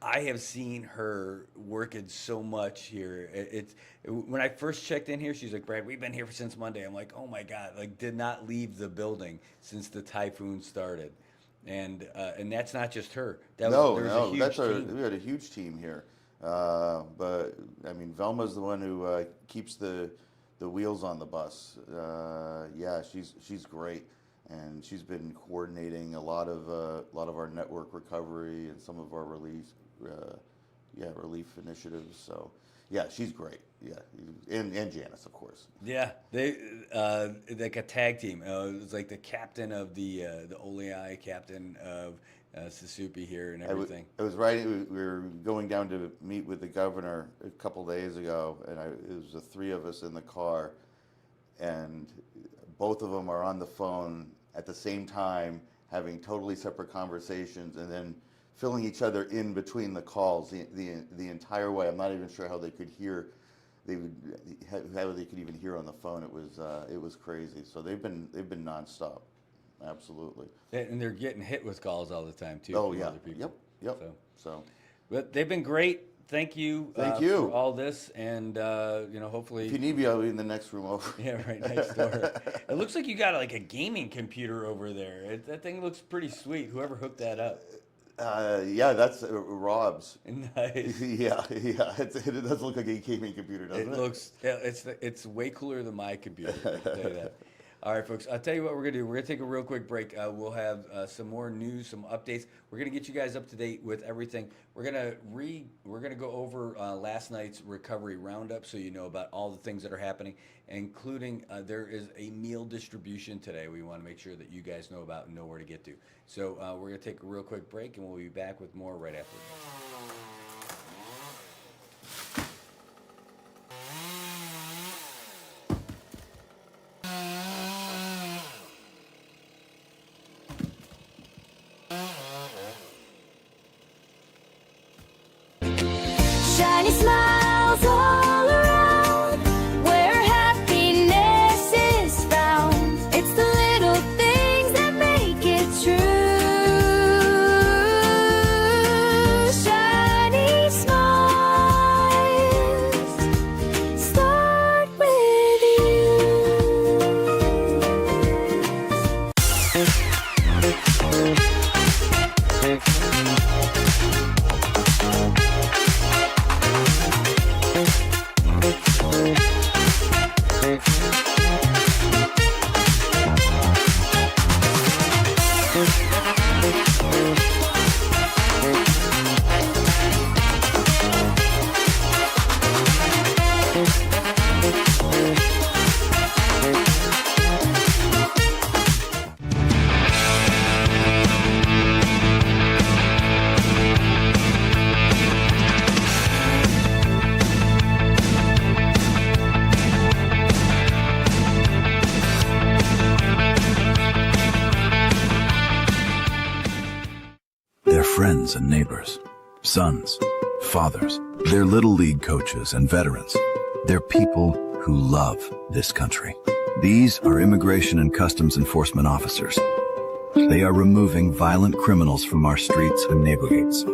I have seen her working so much here. When I first checked in here, she's like, "Brad, we've been here since Monday." I'm like, "Oh my God!" Like, did not leave the building since the typhoon started, and that's not just her. We had a huge team here. But I mean, Velma's the one who keeps the wheels on the bus. Yeah, she's great. And she's been coordinating a lot of our network recovery and some of our relief initiatives. So, yeah, she's great. Yeah, and Janice, of course. Yeah, they like a tag team. It was like the captain of the Olei, captain of Susupi here and everything. It was right. We were going down to meet with the governor a couple days ago, and it was the three of us in the car, and both of them are on the phone at the same time, having totally separate conversations, and then filling each other in between the calls the entire way. I'm not even sure how they could hear. How they could even hear on the phone. It was crazy. So they've been nonstop, absolutely. And they're getting hit with calls all the time too. Oh yeah. Other people. Yep. So, but they've been great. Thank you. Thank you for all this, and hopefully. If you need me, I'll be in the next room over. Yeah, right next door. It looks like you got like a gaming computer over there. That thing looks pretty sweet. Whoever hooked that up. Yeah, that's Rob's. Nice. Yeah. It does look like a gaming computer, doesn't it? It looks. Yeah, it's way cooler than my computer. I can tell you that. All right, folks, I'll tell you what we're going to do. We're going to take a real quick break. We'll have some more news, some updates. We're going to get you guys up to date with everything. We're going to go over last night's recovery roundup so you know about all the things that are happening, including there is a meal distribution today we want to make sure that you guys know about and know where to get to. So we're going to take a real quick break, and we'll be back with more right after this. Shiny smiles all around, where happiness is found. It's the little things that make it true. Shiny smiles start with They're friends and neighbors, sons, fathers. They're little league coaches and veterans. They're people who love this country. These are Immigration and Customs Enforcement officers. They are removing violent criminals from our streets and neighborhoods.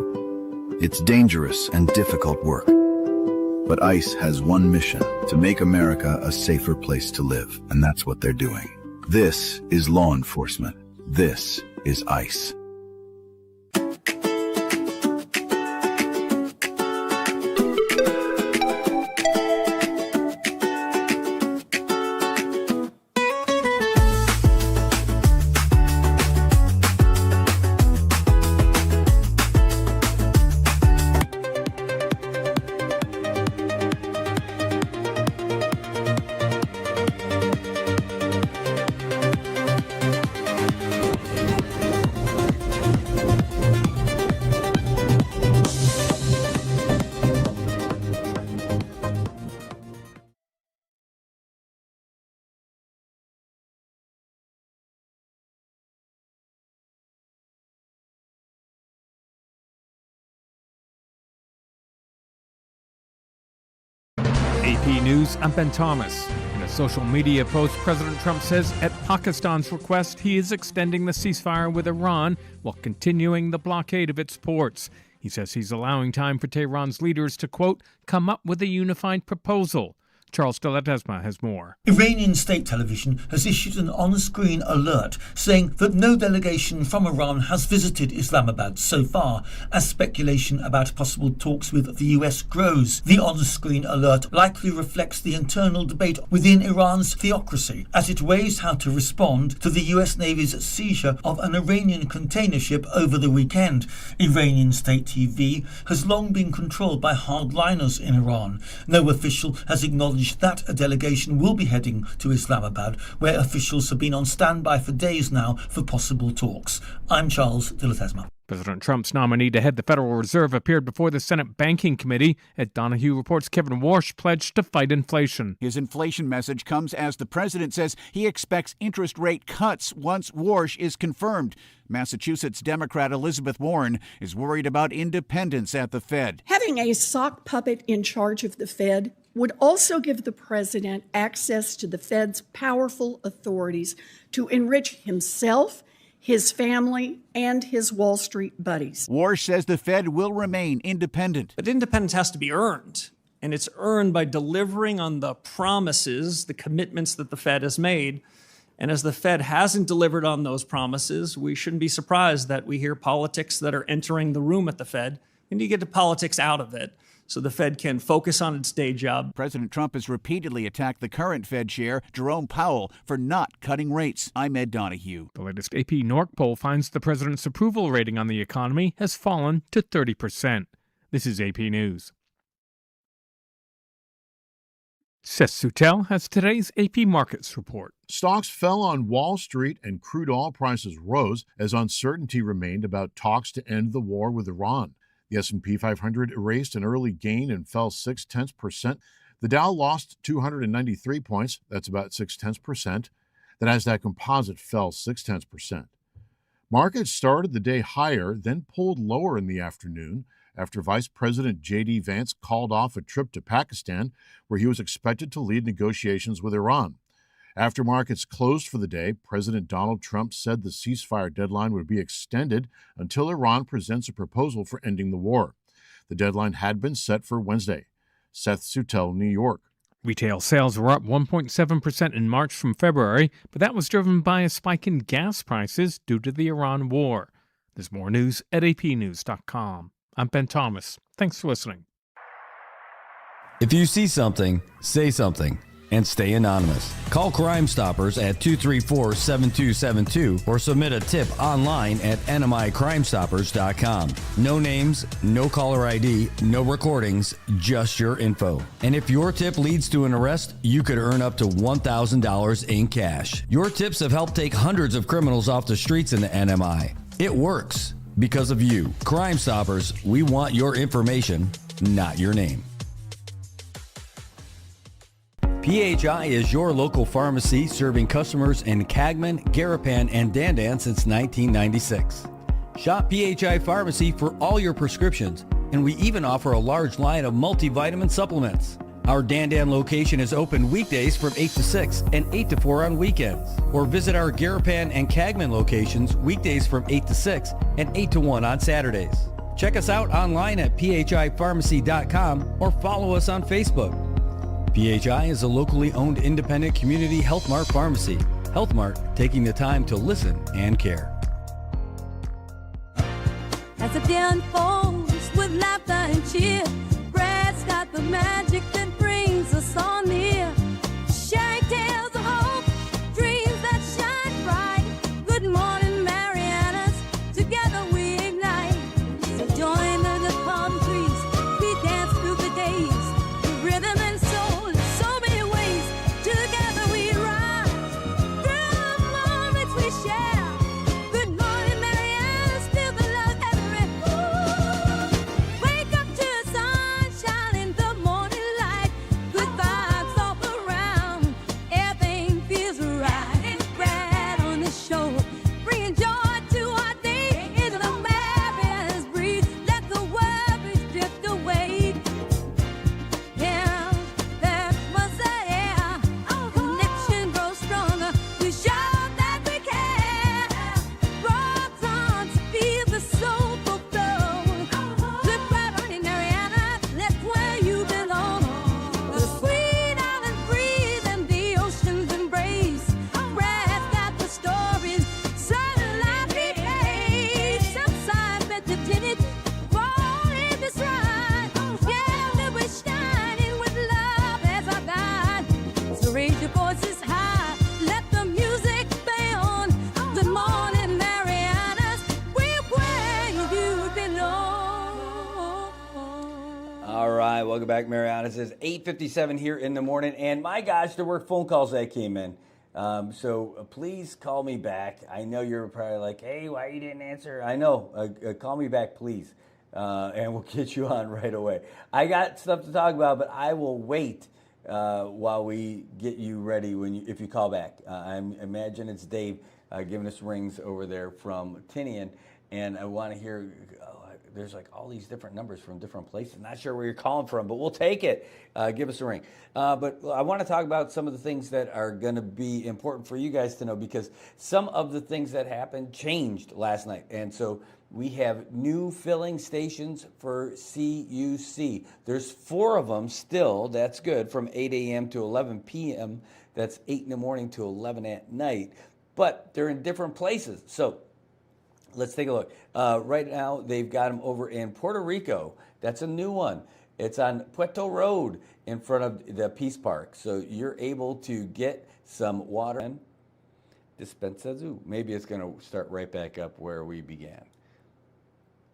It's dangerous and difficult work, But ICE has one mission: to make America a safer place to live. And that's what they're doing. This is law enforcement. This is ICE. AP News, I'm Ben Thomas. In a social media post, President Trump says at Pakistan's request, he is extending the ceasefire with Iran while continuing the blockade of its ports. He says he's allowing time for Tehran's leaders to, quote, come up with a unified proposal. Charles de Ledesma has more. Iranian state television has issued an on-screen alert saying that no delegation from Iran has visited Islamabad so far, as speculation about possible talks with the US grows. The on-screen alert likely reflects the internal debate within Iran's theocracy, as it weighs how to respond to the US Navy's seizure of an Iranian container ship over the weekend. Iranian state TV has long been controlled by hardliners in Iran. No official has acknowledged that a delegation will be heading to Islamabad, where officials have been on standby for days now for possible talks. I'm Charles de Ledesma. President Trump's nominee to head the Federal Reserve appeared before the Senate Banking Committee. Ed Donahue reports Kevin Warsh pledged to fight inflation. His inflation message comes as the president says he expects interest rate cuts once Warsh is confirmed. Massachusetts Democrat Elizabeth Warren is worried about independence at the Fed. Having a sock puppet in charge of the Fed would also give the president access to the Fed's powerful authorities to enrich himself, his family, and his Wall Street buddies. Warsh says the Fed will remain independent. But independence has to be earned, and it's earned by delivering on the promises, the commitments that the Fed has made. And as the Fed hasn't delivered on those promises, we shouldn't be surprised that we hear politics that are entering the room at the Fed. We need to get the politics out of it so the Fed can focus on its day job. President Trump has repeatedly attacked the current Fed chair, Jerome Powell, for not cutting rates. I'm Ed Donahue. The latest AP NORC poll finds the president's approval rating on the economy has fallen to 30%. This is AP News. Seth Sutel has today's AP Markets report. Stocks fell on Wall Street and crude oil prices rose as uncertainty remained about talks to end the war with Iran. The S&P 500 erased an early gain and fell 0.6%. The Dow lost 293 points, that's about 0.6%. The Nasdaq Composite fell 0.6%. Markets started the day higher, then pulled lower in the afternoon after Vice President J.D. Vance called off a trip to Pakistan, where he was expected to lead negotiations with Iran. After markets closed for the day, President Donald Trump said the ceasefire deadline would be extended until Iran presents a proposal for ending the war. The deadline had been set for Wednesday. Seth Sutel, New York. Retail sales were up 1.7% in March from February, but that was driven by a spike in gas prices due to the Iran war. There's more news at apnews.com. I'm Ben Thomas. Thanks for listening. If you see something, say something, and stay anonymous. Call Crime Stoppers at 234-7272 or submit a tip online at nmicrimestoppers.com. No names, no caller ID, no recordings, just your info. And if your tip leads to an arrest, you could earn up to $1,000 in cash. Your tips have helped take hundreds of criminals off the streets in the NMI. It works because of you. Crime Stoppers, we want your information, not your name. PHI is your local pharmacy serving customers in Cagman, Garapan, and Dandan since 1996. Shop PHI Pharmacy for all your prescriptions, and we even offer a large line of multivitamin supplements. Our Dandan location is open weekdays from 8 to 6 and 8 to 4 on weekends. Or visit our Garapan and Cagman locations weekdays from 8 to 6 and 8 to 1 on Saturdays. Check us out online at phipharmacy.com or follow us on Facebook. PHI is a locally owned independent community Health Mart pharmacy. Health Mart, taking the time to listen and care. As the day unfolds with laughter and cheer, Brad's got the magic that brings us all near. Sharing tales of hope, dreams that shine bright. Good morning, Marianas, together we ignite. So join the palm trees, we dance through the days. The rhythm and soul in so many ways. Together we rise through the moments we share. Good morning, Marianas, feel the love everywhere. Wake up to the sunshine in the morning light. Good vibes all around, everything feels right. Brad on the show, bringing joy to our day. Into the Marianas breeze, let the worries drift away. Yeah, that's what's there. Connection grows stronger. We show that we care. Rock on, feel the soulful flow. Look right on in Mariana, that's where you belong. The sweet island breeze and the ocean's embrace. Brad's got the stories, sunlight behaves. Southside meditated, fall in this ride. Yeah, we're shining with love as our guide. So raise your voices high, let the music play on. Good morning, Marianas, we're where you belong. All right, welcome back, Marianas. It's 8:57 here in the morning, and my gosh, there were phone calls that came in. So please call me back. I know you're probably like, hey, why you didn't answer? I know. Call me back, please, and we'll get you on right away. I got stuff to talk about, but I will wait while we get you ready if you call back. I imagine it's Dave giving us rings over there from Tinian, and I want to hear. There's like all these different numbers from different places. Not sure where you're calling from, but we'll take it. Give us a ring. But I want to talk about some of the things that are going to be important for you guys to know, because some of the things that happened changed last night. And so we have new filling stations for CUC. There's 4 of them still. That's good, from 8 a.m. to 11 p.m. That's 8 in the morning to 11 at night. But they're in different places. So let's take a look. Right now, they've got them over in Puerto Rico. That's a new one. It's on Puerto Road in front of the Peace Park. So you're able to get some water and Dispensa Zoo. Maybe it's going to start right back up where we began.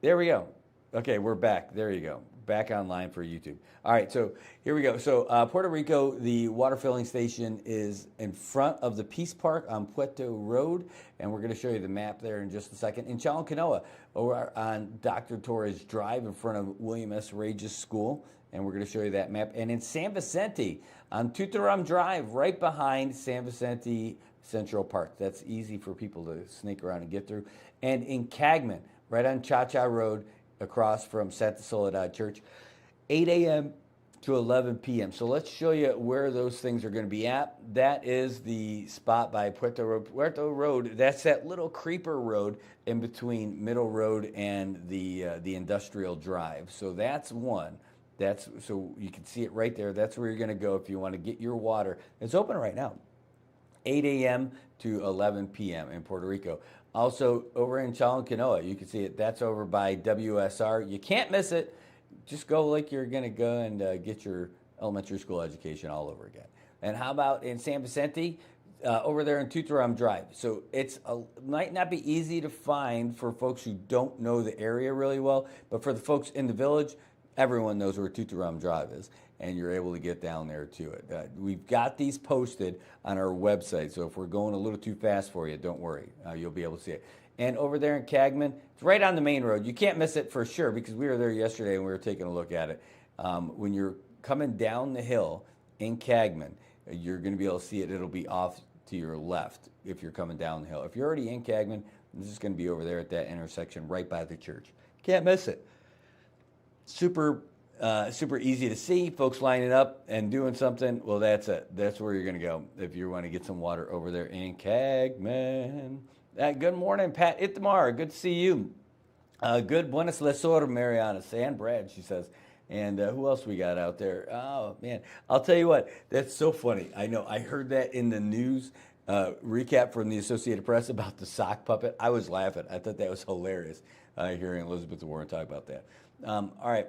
There we go. Okay, we're back. There you go. Back online for YouTube. All right, so here we go. So Puerto Rico, the water filling station is in front of the Peace Park on Puerto Road, and we're going to show you the map there in just a second. In Chalcanoa, over on Dr. Torres Drive in front of William S. Regis School, and we're going to show you that map. And in San Vicente on Tutaram Drive, right behind San Vicente Central Park. That's easy for people to sneak around and get through. And in Cagman, right on Cha-Cha Road, across from Santa Soledad Church, 8 a.m. to 11 p.m. So let's show you where those things are going to be at. That is the spot by Puerto Road. Puerto Road, that's that little creeper road in between Middle Road and the Industrial Drive. So that's one. So you can see it right there. That's where you're going to go if you want to get your water. It's open right now, 8 a.m. to 11 p.m. in Puerto Rico. Also, over in Chalcanoa, you can see it. That's over by WSR. You can't miss it. Just go like you're going to go and get your elementary school education all over again. And how about in San Vicente? Over there in Tutaram Drive. So it might not be easy to find for folks who don't know the area really well, but for the folks in the village, everyone knows where Tutaram Drive is, and you're able to get down there to it. We've got these posted on our website, so if we're going a little too fast for you, don't worry. You'll be able to see it. And over there in Cagman, it's right on the main road. You can't miss it for sure, because we were there yesterday and we were taking a look at it. When you're coming down the hill in Cagman, you're going to be able to see it. It'll be off to your left if you're coming down the hill. If you're already in Cagman, this is going to be over there at that intersection right by the church. Can't miss it. Super easy to see. Folks lining up and doing something. Well, that's it. That's where you're going to go if you want to get some water over there in Cagman. Good morning, Pat Itmar. Good to see you. Good. Buenas lesor, Marianas. And Brad, she says. And who else we got out there? Oh, man. I'll tell you what. That's so funny. I know. I heard that in the news recap from the Associated Press about the sock puppet. I was laughing. I thought that was hilarious hearing Elizabeth Warren talk about that. All right.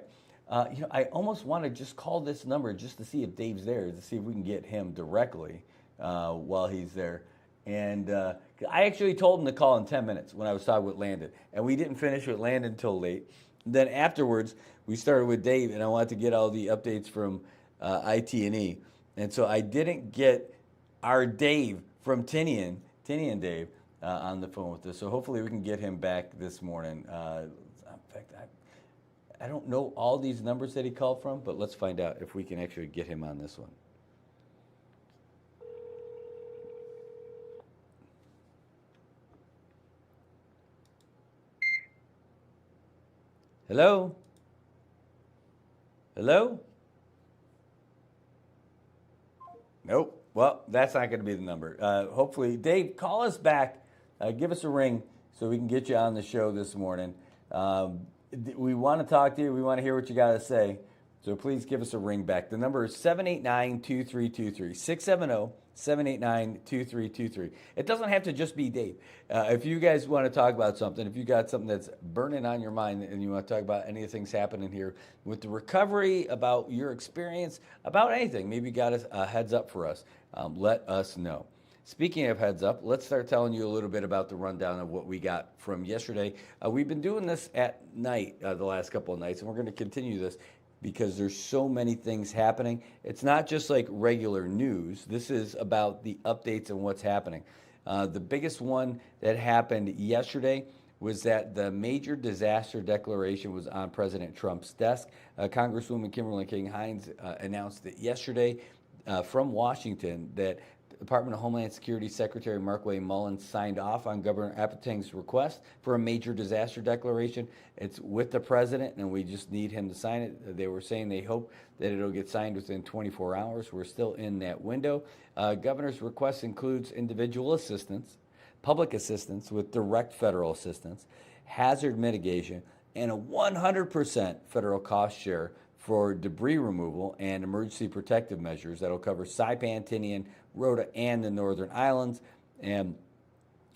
I almost want to just call this number just to see if Dave's there, to see if we can get him directly while he's there. And I actually told him to call in 10 minutes when I was talking with Landon. And we didn't finish with Landon until late. Then afterwards, we started with Dave, and I wanted to get all the updates from IT&E. And so I didn't get our Dave from Tinian Dave, on the phone with us. So hopefully we can get him back this morning. In fact, I don't know all these numbers that he called from, but let's find out if we can actually get him on this one. Hello? Hello? Nope. Well, that's not going to be the number. Hopefully, Dave, call us back. Give us a ring so we can get you on the show this morning. We want to talk to you. We want to hear what you got to say. So please give us a ring back. The number is 789-2323, 670-789-2323. It doesn't have to just be Dave. If you guys want to talk about something, if you got something that's burning on your mind and you want to talk about any of the things happening here with the recovery, about your experience, about anything, maybe you got a heads up for us, let us know. Speaking of heads up, let's start telling you a little bit about the rundown of what we got from yesterday. We've been doing this at night the last couple of nights, and we're going to continue this because there's so many things happening. It's not just like regular news. This is about the updates and what's happening. The biggest one that happened yesterday was that the major disaster declaration was on President Trump's desk. Congresswoman Kimberly King-Hines announced it yesterday from Washington that Department of Homeland Security Secretary Markwayne Mullins signed off on Governor Appletang's request for a major disaster declaration. It's with the president, and we just need him to sign it. They were saying they hope that it'll get signed within 24 hours. We're still in that window. Governor's request includes individual assistance, public assistance with direct federal assistance, hazard mitigation, and a 100% federal cost share for debris removal and emergency protective measures that'll cover Saipan, Tinian, Rota, and the Northern Islands. And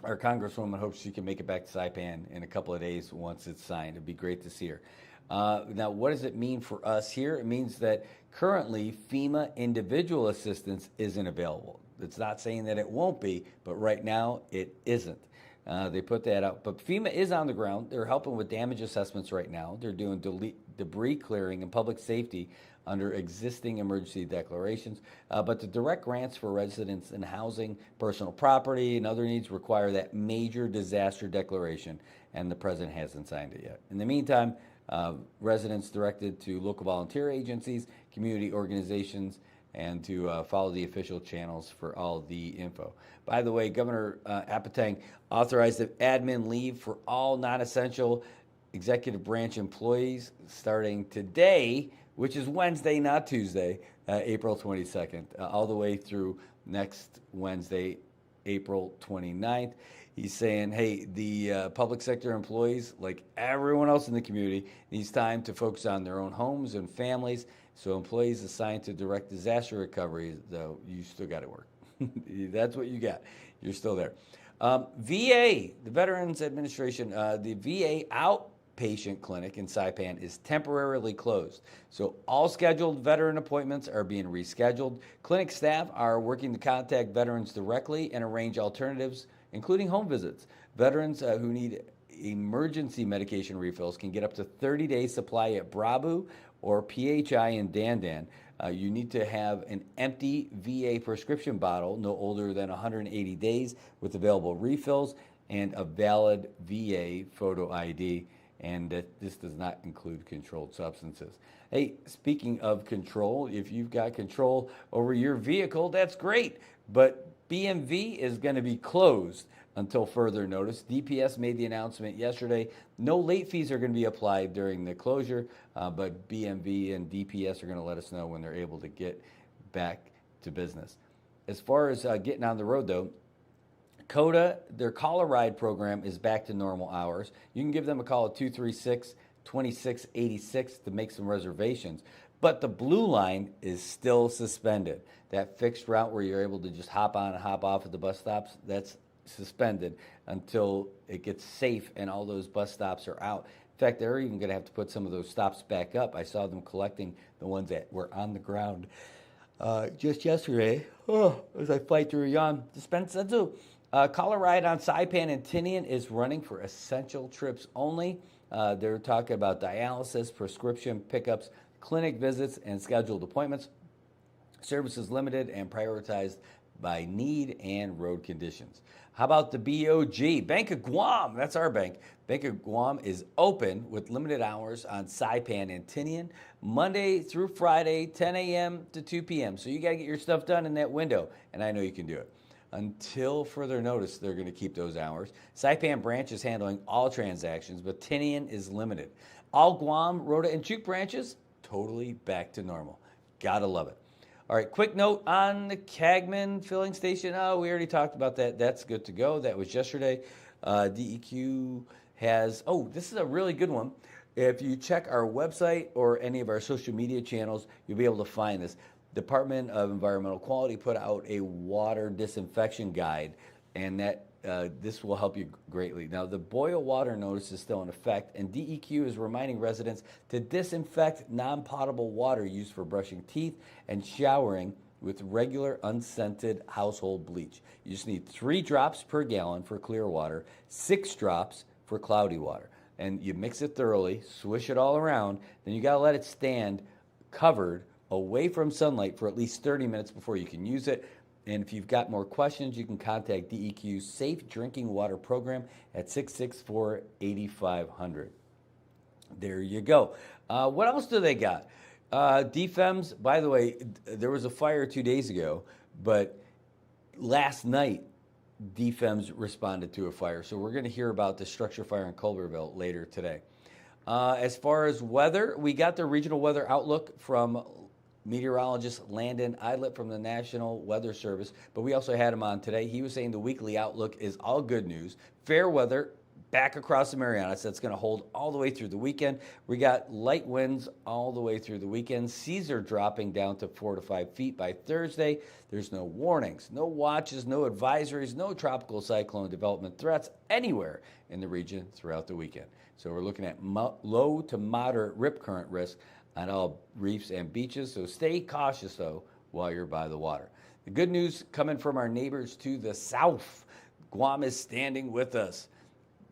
our Congresswoman hopes she can make it back to Saipan in a couple of days once it's signed. It'd be great to see her. Now, what does it mean for us here? It means that currently FEMA individual assistance isn't available. It's not saying that it won't be, but right now it isn't. They put that out. But FEMA is on the ground. They're helping with damage assessments right now. They're doing debris clearing and public safety under existing emergency declarations. But the direct grants for residents and housing, personal property, and other needs require that major disaster declaration, and the president hasn't signed it yet. In the meantime, residents directed to local volunteer agencies, community organizations, and to follow the official channels for all the info. By the way, Governor Appletang authorized admin leave for all non-essential executive branch employees starting today, which is Wednesday, not Tuesday, April 22nd, all the way through next Wednesday, April 29th. He's saying, hey, the public sector employees, like everyone else in the community, needs time to focus on their own homes and families. So employees assigned to direct disaster recovery, though, you still got to work. That's what you got. You're still there. VA, the Veterans Administration, the VA outpatient clinic in Saipan is temporarily closed. So all scheduled veteran appointments are being rescheduled. Clinic staff are working to contact veterans directly and arrange alternatives, including home visits. Veterans who need emergency medication refills can get up to 30 days supply at Brabu or PHI in Dandan. You need to have an empty VA prescription bottle, no older than 180 days, with available refills and a valid VA photo ID. And this does not include controlled substances. Hey, speaking of control, if you've got control over your vehicle, that's great. But BMV is going to be closed until further notice. DPS made the announcement yesterday. No late fees are going to be applied during the closure, but BMV and DPS are going to let us know when they're able to get back to business. As far as getting on the road, though, Coda, their Call a Ride program is back to normal hours. You can give them a call at 236-2686 to make some reservations. But the Blue Line is still suspended. That fixed route where you're able to just hop on and hop off at the bus stops, that's suspended until it gets safe and all those bus stops are out. In fact, they're even going to have to put some of those stops back up. I saw them collecting the ones that were on the ground just yesterday. As I fight through a yawn, dispensa too. Call a Ride on Saipan and Tinian is running for essential trips only. They're talking about dialysis, prescription pickups, clinic visits, and scheduled appointments. Services limited and prioritized by need and road conditions. How about the BOG? Bank of Guam, that's our bank. Bank of Guam is open with limited hours on Saipan and Tinian, Monday through Friday, 10 a.m. to 2 p.m. So you got to get your stuff done in that window, and I know you can do it. Until further notice, they're going to keep those hours. Saipan branch is handling all transactions, but Tinian is limited. All Guam, Rota, and Chuk branches, totally back to normal. Gotta love it. All right, quick note on the Cagman filling station. Oh, we already talked about that. That's good to go. That was yesterday. DEQ has, this is a really good one. If you check our website or any of our social media channels, you'll be able to find this. Department of Environmental Quality put out a water disinfection guide, and that this will help you greatly. Now, the boil water notice is still in effect, and DEQ is reminding residents to disinfect non-potable water used for brushing teeth and showering with regular unscented household bleach. You just need 3 drops per gallon for clear water, 6 drops for cloudy water. And you mix it thoroughly, swish it all around, then you gotta let it stand covered away from sunlight for at least 30 minutes before you can use it. And if you've got more questions, you can contact DEQ's Safe Drinking Water Program at 664-8500. There you go. What else do they got? DFEMS, by the way, there was a fire 2 days ago, but last night, DFEMS responded to a fire. So we're going to hear about the structure fire in Culberville later today. As far as weather, we got the regional weather outlook from meteorologist Landon Idlet from the National Weather Service, but we also had him on today. He was saying the weekly outlook is all good news. Fair weather back across the Marianas. That's going to hold all the way through the weekend. We got light winds all the way through the weekend. Seas are dropping down to 4 to 5 feet by Thursday. There's no warnings, no watches, no advisories, no tropical cyclone development threats anywhere in the region throughout the weekend. So we're looking at low to moderate rip current risk on all reefs and beaches, so stay cautious, though, while you're by the water. The good news coming from our neighbors to the south. Guam is standing with us.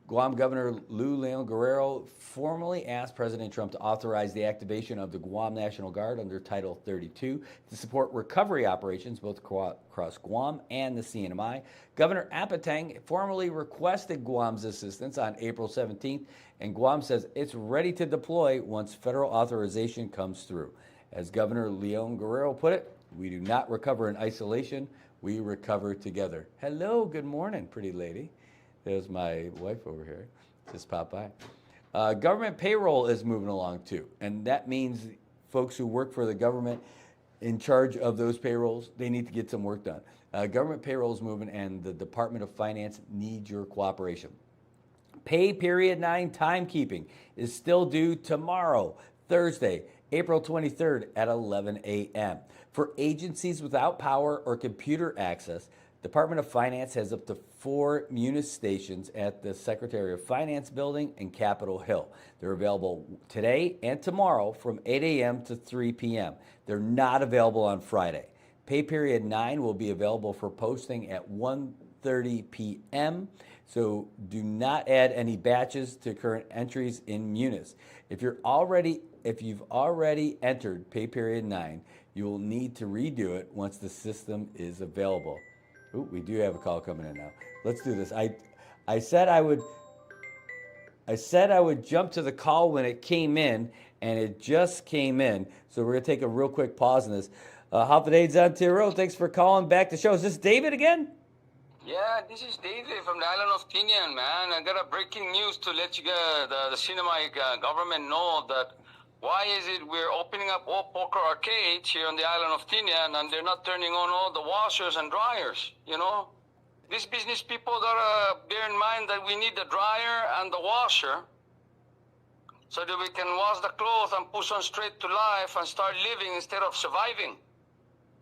Guam Governor Leon Guerrero formally asked President Trump to authorize the activation of the Guam National Guard under Title 32 to support recovery operations both across Guam and the CNMI. Governor Apatang formally requested Guam's assistance on April 17th, and Guam says it's ready to deploy once federal authorization comes through. As Governor Leon Guerrero put it, we do not recover in isolation, we recover together. Hello, good morning, pretty lady. There's my wife over here, just popped by. Government payroll is moving along too, and that means folks who work for the government in charge of those payrolls, they need to get some work done. Government payroll is moving, and the Department of Finance needs your cooperation. Pay period 9 timekeeping is still due tomorrow, Thursday, April 23rd at 11 a.m. For agencies without power or computer access, Department of Finance has up to 4 Munis stations at the Secretary of Finance building in Capitol Hill. They're available today and tomorrow from 8 a.m. to 3 p.m. They're not available on Friday. Pay period 9 will be available for posting at 1:30 p.m. So do not add any batches to current entries in Munis. If you've already entered pay period 9, you will need to redo it once the system is available. Ooh, we do have a call coming in now. Let's do this. I said I would jump to the call when it came in, and it just came in. So we're gonna take a real quick pause in this. Hafidades Ontario, thanks for calling back the show. Is this David again? Yeah, this is David from the island of Tinian, man. I got a breaking news to let you the cinema government know that why is it we're opening up all poker arcades here on the island of Tinian and they're not turning on all the washers and dryers, you know? these business people gotta bear in mind that we need the dryer and the washer so that we can wash the clothes and push on straight to life and start living instead of surviving.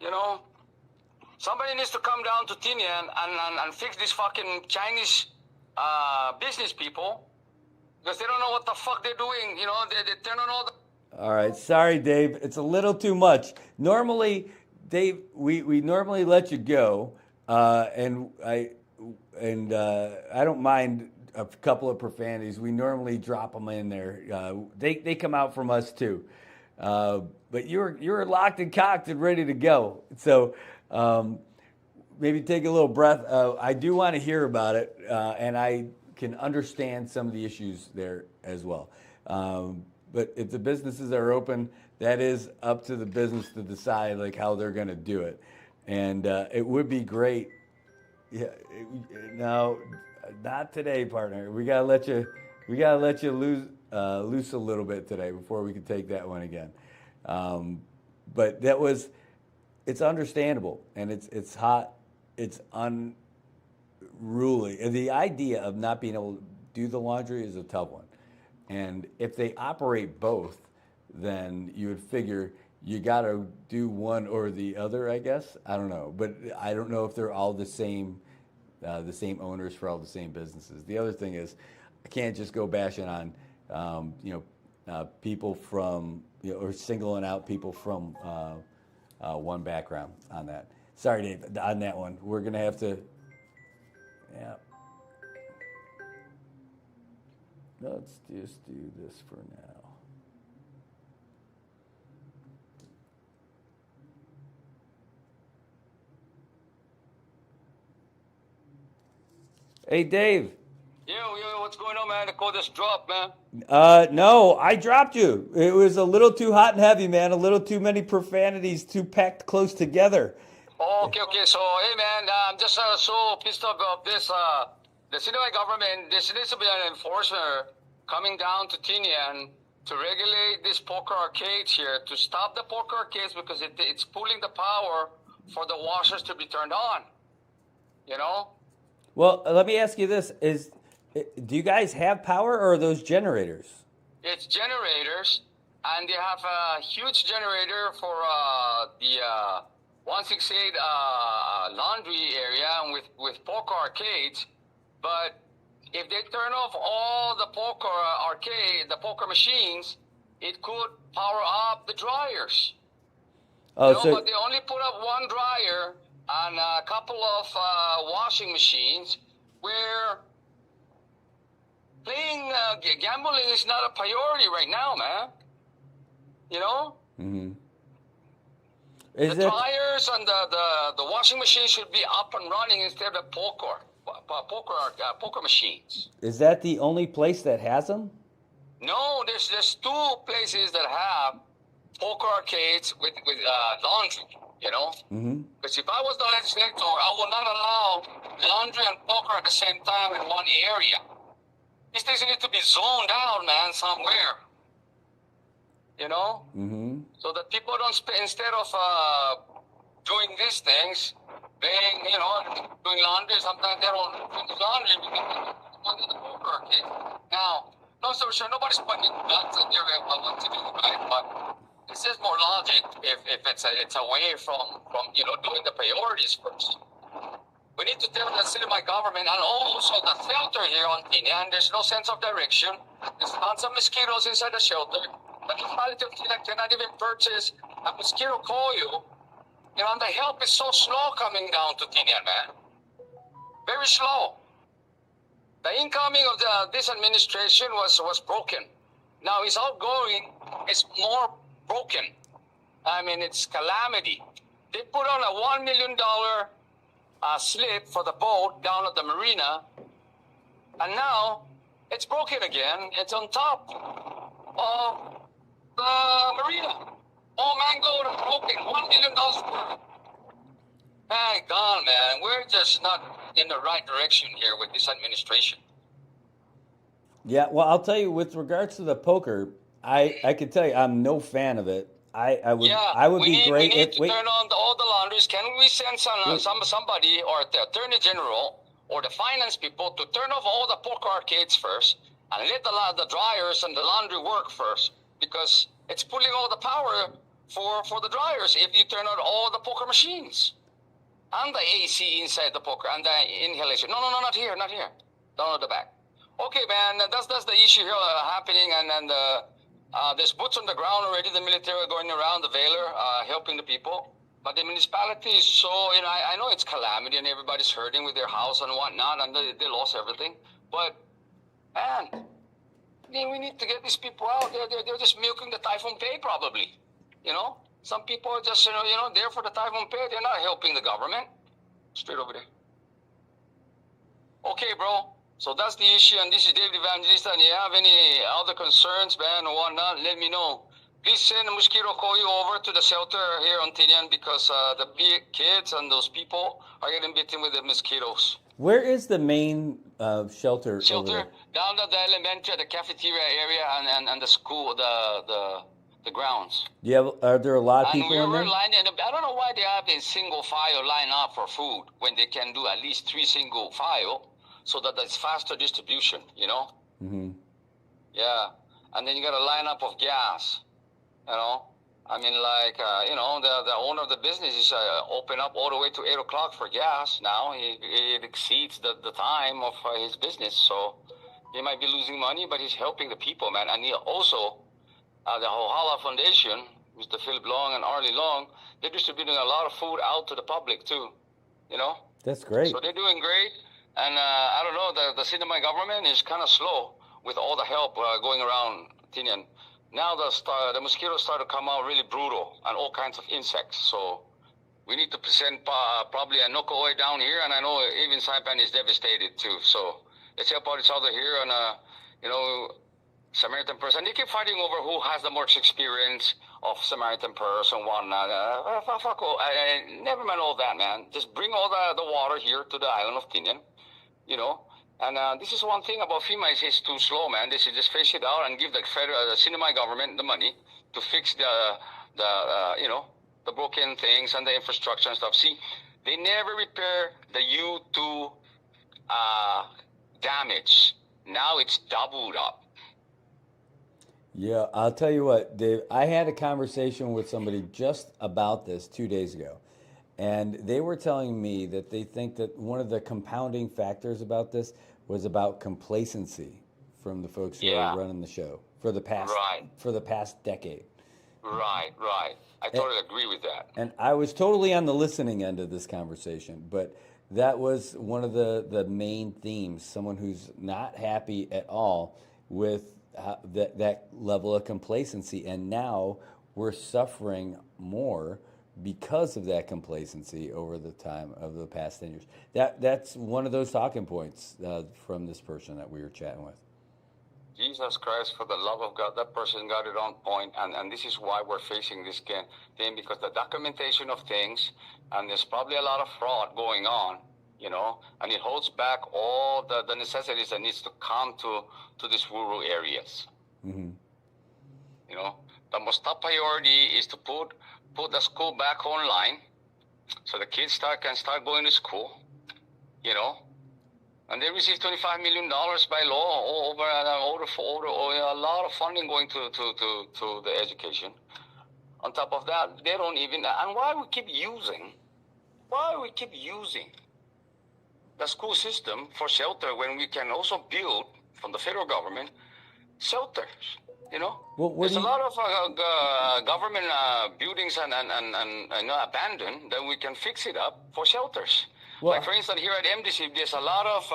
You know? Somebody needs to come down to Tinian and fix these fucking Chinese business people because they don't know what the fuck they're doing. You know, they turn on all the... All right, sorry, Dave. It's a little too much. Normally, Dave, we normally let you go, and I don't mind a couple of profanities. We normally drop them in there. They come out from us too, but you're locked and cocked and ready to go. So maybe take a little breath. I do want to hear about it, and I can understand some of the issues there as well. But if the businesses are open, that is up to the business to decide like how they're going to do it. And it would be great. Yeah, no, not today, partner. We gotta let you loose a little bit today before we can take that one again. But it's understandable, and it's hot, it's unruly. And the idea of not being able to do the laundry is a tough one. And if they operate both, then you would figure you got to do one or the other, I guess. I don't know. But I don't know if they're all the same owners for all the same businesses. The other thing is, I can't just go bashing on, people from, or singling out people from one background on that. Sorry, Dave, on that one. We're going to have to, yeah. Let's just do this for now. Hey, Dave. Yo, what's going on, man? The call just dropped, man. No, I dropped you. It was a little too hot and heavy, man. A little too many profanities, too packed close together. Oh, okay. So, hey, man, I'm just so pissed off about this. The Sinai government, there needs to be an enforcer coming down to Tinian to regulate these poker arcades here, to stop the poker arcades because it's pulling the power for the washers to be turned on. You know? Well, let me ask you this: do you guys have power, or are those generators? It's generators, and they have a huge generator for the 168 laundry area and with poker arcades. But if they turn off all the poker machines, it could power up the dryers. But they only put up one dryer and a couple of washing machines where playing gambling is not a priority right now, man. You know? Mm-hmm. The dryers and the washing machines should be up and running instead of poker machines. Is that the only place that has them? No, there's two places that have poker arcades with laundry. You know, because if I was the legislator, I would not allow laundry and poker at the same time in one area. These things need to be zoned out, man, somewhere. You know, so that people don't instead of doing these things, doing laundry. Sometimes they don't do laundry because they're the poker arcade. Now, no, so sure, nobody's putting guns in there what to do, right? But this is more logic if it's away from doing the priorities first. We need to tell the Sinai government and also the shelter here on Tinian, there's no sense of direction. There's tons of mosquitoes inside the shelter. The municipality of Tinian cannot even purchase a mosquito coil. And the help is so slow coming down to Tinian, man. Very slow. The incoming of this administration was broken. Now his outgoing is more broken. I mean, it's calamity. They put on a $1 million slip for the boat down at the marina, and now it's broken again. It's on top of the marina. Oh, mango is broken. $1 million worth. Thank God, man. We're just not in the right direction here with this administration. Yeah, well, I'll tell you, with regards to the poker, I can tell you I'm no fan of it. I would Yeah, I would we be need, great we need if to wait. turn on all the laundries. Can we send somebody or the Attorney General or the finance people to turn off all the poker arcades first and let the dryers and the laundry work first? Because it's pulling all the power for the dryers if you turn on all the poker machines and the AC inside the poker and the inhalation. No, not here, not here. Down at the back. Okay, man, that's the issue here happening, and there's boots on the ground already. The military are going around the Valor, helping the people. But the municipality is so, I know it's calamity and everybody's hurting with their house and whatnot, and they lost everything. But, man, we need to get these people out. They're just milking the typhoon pay, probably. Some people are just, there for the typhoon pay. They're not helping the government. Straight over there. Okay, bro. So that's the issue, and this is David Evangelista, and you have any other concerns, man, or whatnot, let me know. Please send a mosquito coil over to the shelter here on Tinian because the kids and those people are getting bitten with the mosquitoes. Where is the main shelter? Over there? Down at the elementary, the cafeteria area, and the school, the grounds. Are there a lot of people in we're there? lining up. I don't know why they have a single file line up for food when they can do at least 3 single file. So that it's faster distribution, Mm-hmm. Yeah, and then you got a lineup of gas, I mean, like, the owner of the business is open up all the way to 8 o'clock for gas now. It exceeds the time of his business, so he might be losing money, but he's helping the people, man. And he also, the Hohala Foundation, Mr. Philip Long and Arlie Long, they're distributing a lot of food out to the public too, That's great. So they're doing great. And I don't know, the Sinamay government is kind of slow with all the help going around Tinian. Now the mosquitoes start to come out really brutal and all kinds of insects. So we need to send probably a Nokoi down here, and I know even Saipan is devastated too. So let's help out each other here, and Samaritan Purse. And they keep fighting over who has the most experience of Samaritan Purse and whatnot. Never mind all that, man. Just bring all the water here to the island of Tinian. And this is one thing about FEMA is it's too slow, man. They should just phase it out and give the Sinamay government the money to fix the broken things and the infrastructure and stuff. See, they never repair the U2 damage. Now it's doubled up. Yeah, I'll tell you what, Dave, I had a conversation with somebody just about this 2 days ago. And they were telling me that they think that one of the compounding factors about this was about complacency from the folks who are running the show for the past decade. Right. I totally agree with that. And I was totally on the listening end of this conversation, but that was one of the main themes. Someone who's not happy at all with that level of complacency, and now we're suffering more because of that complacency over the time of the past 10 years. That's one of those talking points from this person that we were chatting with. Jesus Christ, for the love of God, that person got it on point, and this is why we're facing this thing, because the documentation of things, and there's probably a lot of fraud going on, and it holds back all the necessities that needs to come to these rural areas. Mm-hmm. The most top priority is to put the school back online so the kids can start going to school, and they receive $25 million by law over a lot of funding going to the education. On top of that, they don't even, and why we keep using the school system for shelter when we can also build from the federal government shelters. There's a lot of government buildings and abandoned that we can fix it up for shelters. Well, like, for instance, here at MDC, there's a lot of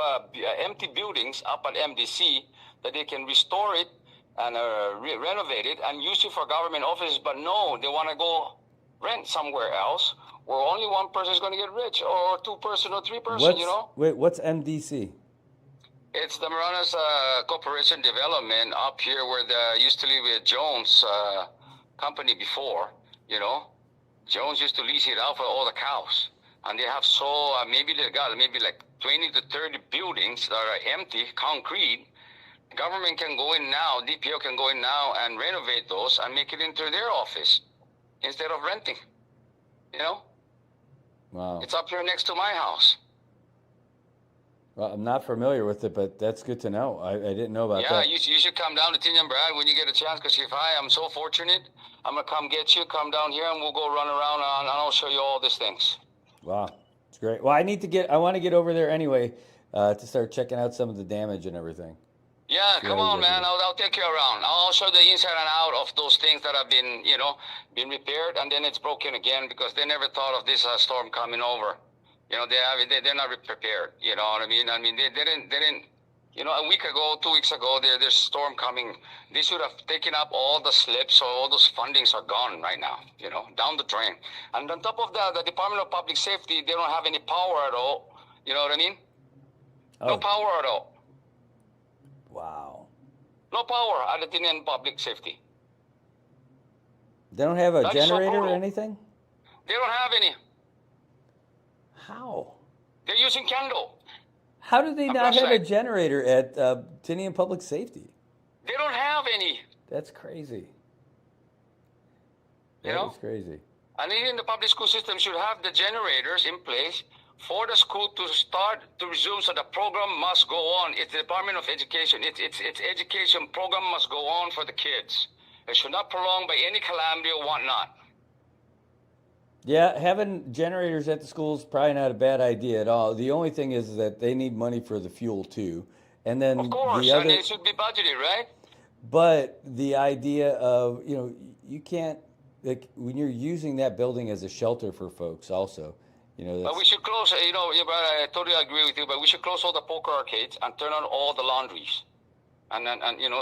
empty buildings up at MDC that they can restore it and renovate it and use it for government offices. But no, they want to go rent somewhere else where only one person is going to get rich, or 2 person or 3 person, Wait, what's MDC? It's the Marianas Corporation Development up here where they used to live with Jones company before, Jones used to lease it out for all the cows. And they have maybe they got like 20 to 30 buildings that are empty, concrete. Government can go in now, DPO can go in now and renovate those and make it into their office instead of renting. You know? Wow. It's up here next to my house. Well, I'm not familiar with it, but that's good to know. I didn't know about that. Yeah, you should come down to Tinian Brad when you get a chance, because if I am so fortunate, I'm going to come get you, come down here, and we'll go run around, and I'll show you all these things. Wow, it's great. Well, I want to get over there anyway to start checking out some of the damage and everything. Yeah, come on, man. I'll take you around. I'll show the inside and out of those things that have been, been repaired, and then it's broken again because they never thought of this storm coming over. They're not prepared. You know what I mean? They didn't. A week ago, 2 weeks ago, there's a storm coming. They should have taken up all the slips, so all those fundings are gone right now. Down the drain. And on top of that, the Department of Public Safety, they don't have any power at all. You know what I mean? No power at all. Wow. No power at the Tinian Public Safety. They don't have a That is so generator or brutal. anything? They don't have any. How? They're using candle. How do they A not have a flashlight. generator at Tinian Public Safety? They don't have any. That's crazy. You know? That's crazy. And even the public school system should have the generators in place for the school to start to resume, so the program must go on. It's the Department of Education. It's education program must go on for the kids. It should not prolong by any calamity or whatnot. Yeah, having generators at the school is probably not a bad idea at all. The only thing is that they need money for the fuel too. And then Of course, the and other, it should be budgeted, right? but the idea of, you can't, like, when you're using that building as a shelter for folks also, But that's, we should close, I totally agree with you, but we should close all the poker arcades and turn on all the laundries. And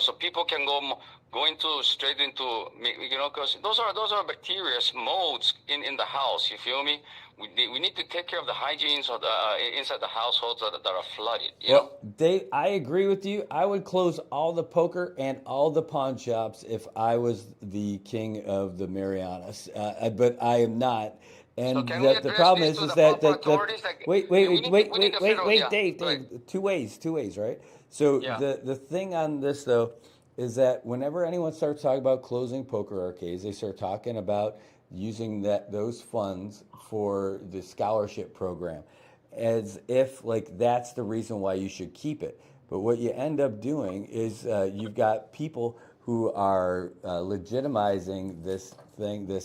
so people can go straight into, because those are bacteria modes in the house, you feel me? We need to take care of the hygiene of the inside the households that are flooded, you know? I agree with you. I would close all the poker and all the pawn shops if I was the king of the Marianas, but I am not. And So can we the address problem this is to the that proper authorities? Like, wait, we need the federal- yeah, Dave, right. two ways, right? So Yeah. the thing on this though is that whenever anyone starts talking about closing poker arcades, they start talking about using those funds for the scholarship program, as if like that's the reason why you should keep it. But what you end up doing is you've got people who are legitimizing this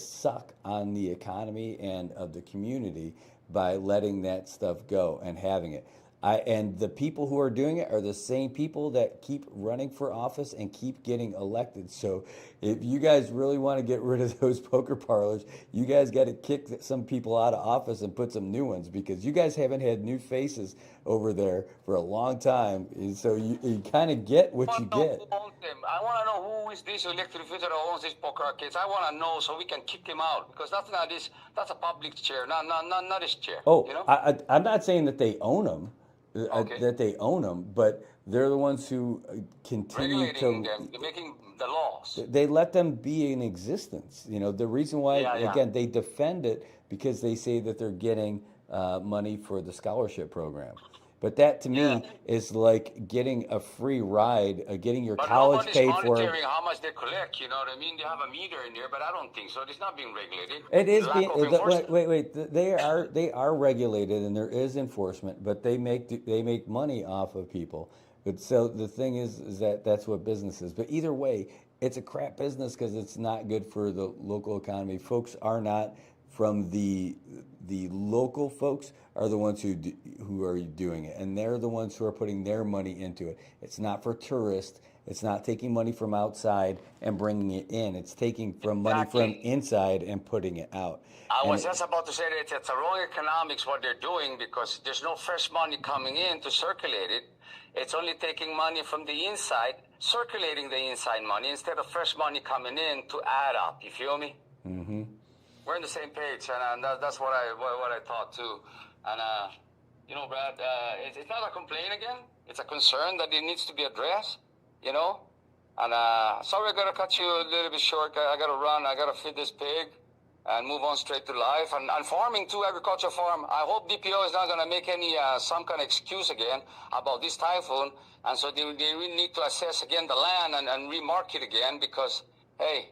suck on the economy and of the community by letting that stuff go and having it. And the people who are doing it are the same people that keep running for office and keep getting elected. So if you guys really want to get rid of those poker parlors, you guys got to kick some people out of office and put some new ones, because you guys haven't had new faces over there for a long time. And so you kind of get what you get. Who owns them? I want to know who is this elected official that owns these poker arcades. I want to know so we can kick him out, because that's a public chair, not his chair. Oh, you know? I'm not saying that they own them. Okay. That they own them, but they're the ones who continue Regulating to. them, they're making the laws. They let them be in existence. The reason why, Yeah. again, they defend it because they say that they're getting money for the scholarship program. But that to me is like getting a free ride, getting your But college nobody's paid for. monitoring how much they collect, you know what I mean? They have a meter in there, but I don't think so. It's not being regulated. It is Lack being of enforcement. wait. They are regulated and there is enforcement, but they make money off of people. But so the thing is that that's what business is. But either way, it's a crap business because it's not good for the local economy. Folks are not from the local folks are the ones who are doing it, and they're the ones who are putting their money into it. It's not for tourists. It's not taking money from outside and bringing it in. It's taking from money from inside and putting it out. I was just about to say that it's a wrong economics what they're doing, because there's no fresh money coming in to circulate it. It's only taking money from the inside, circulating the inside money instead of fresh money coming in to add up. You feel me? Mm-hmm. We're on the same page, and that's what I thought too. And Brad, it's not a complaint again. It's a concern that it needs to be addressed. And sorry, I gotta cut you a little bit short. I gotta run. I gotta feed this pig, and move on straight to life. And farming too, agriculture farm. I hope DPO is not gonna make any some kind of excuse again about this typhoon. And so they really need to assess again the land and remark it again, because hey,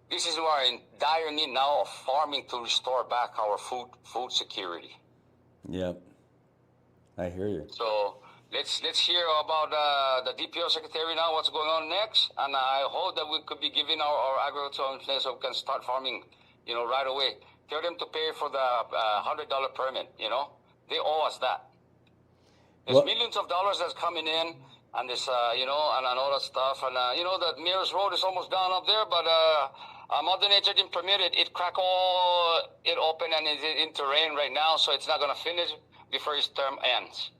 This is why in dire need now of farming to restore back our food security. Yep. I hear you. So let's hear about the DPO secretary now, what's going on next, and I hope that we could be giving our agricultural so we can start farming, right away. Tell them to pay for the $100 permit, They owe us that. There's millions of dollars that's coming in, and this, and all that stuff, and the Mayor's Road is almost done up there, but Mother Nature didn't permit it. It cracked all it open and it's into rain right now, so it's not going to finish before his term ends.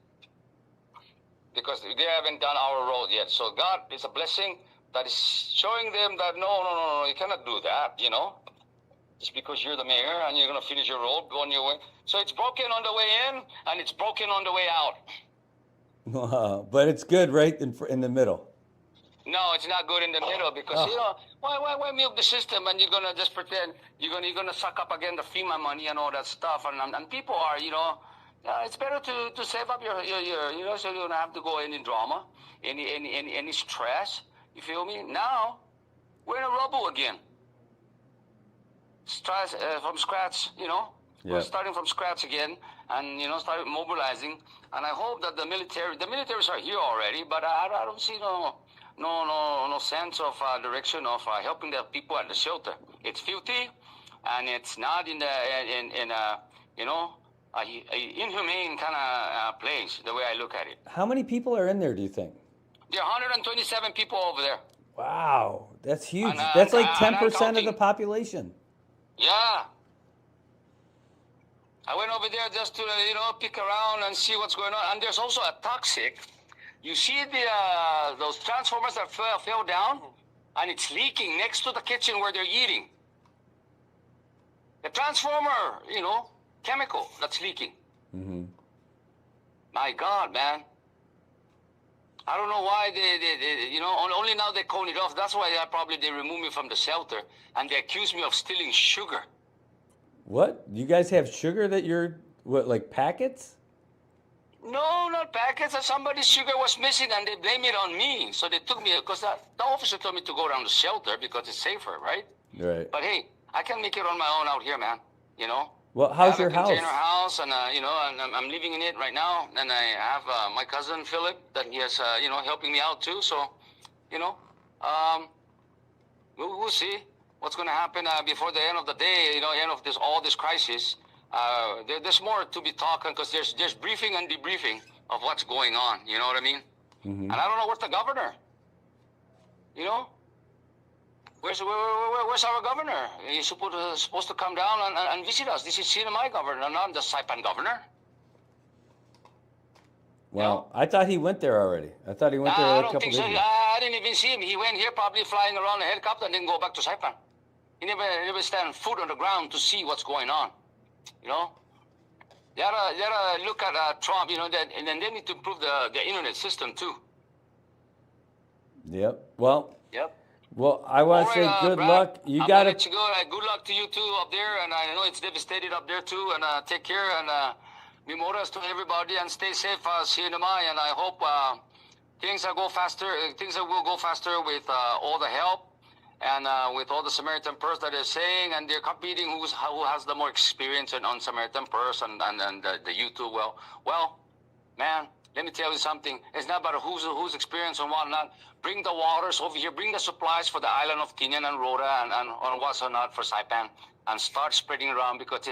Because they haven't done our road yet. So God is a blessing that is showing them that no, you cannot do that, Just because you're the mayor and you're going to finish your road, go on your way. So it's broken on the way in and it's broken on the way out. But it's good right in the middle. No, it's not good in the middle because why milk the system and you're gonna just pretend you're gonna suck up again the FEMA money and all that stuff and people are it's better to save up your so you don't have to go any drama, any stress. You feel me? Now we're in a rubble again. Start from scratch, We're starting from scratch again and start mobilizing. And I hope that the militaries are here already, but I don't see no sense of direction of helping the people at the shelter. It's filthy, and it's not in a inhumane kind of place. The way I look at it. How many people are in there? Do you think? There are 127 people over there. Wow, that's huge. That's like 10% of the population. Yeah. I went over there just to pick around and see what's going on. And there's also a toxic. You see those transformers that fell down, and it's leaking next to the kitchen where they're eating. The transformer, chemical that's leaking. Mm-hmm. My God, man. I don't know why they only now they cone it off. That's why they remove me from the shelter, and they accuse me of stealing sugar. What? You guys have sugar that you're like packets? No, not packets. Somebody's sugar was missing, and they blame it on me. So they took me because the officer told me to go down the shelter because it's safer, right? Right. But hey, I can make it on my own out here, man. Well, how's your house? I have a container house, and and I'm living in it right now. And I have my cousin Philip that he has, helping me out too. So, we'll see what's going to happen before the end of the day. End of all this crisis. There's more to be talking because there's briefing and debriefing of what's going on. You know what I mean? Mm-hmm. And I don't know where's the governor. Where's our governor? He's supposed to come down and visit us. This is CNMI governor, not the Saipan governor. Well, I thought he went there already. I thought he went there a couple days ago. I didn't even see him. He went here probably flying around a helicopter and then go back to Saipan. He never stand foot on the ground to see what's going on. You gotta look at Trump, and then they need to improve the internet system too. Yep. Well. Yep. Well, I want to say good Brad, luck. You I'm got gonna to. let you go. Good luck to you too up there, and I know it's devastated up there too. And take care and mimoras to everybody, and stay safe, CNMI. And I hope things will go faster. Things will go faster with all the help and with all the Samaritan Purse that they're saying, and they're competing who has the more experience on Samaritan Purse and the YouTube. Well, man. Let me tell you something. It's not about who's experienced and whatnot. Bring the waters over here. Bring the supplies for the island of Tinian and Rhoda and what's not for Saipan. And start spreading around because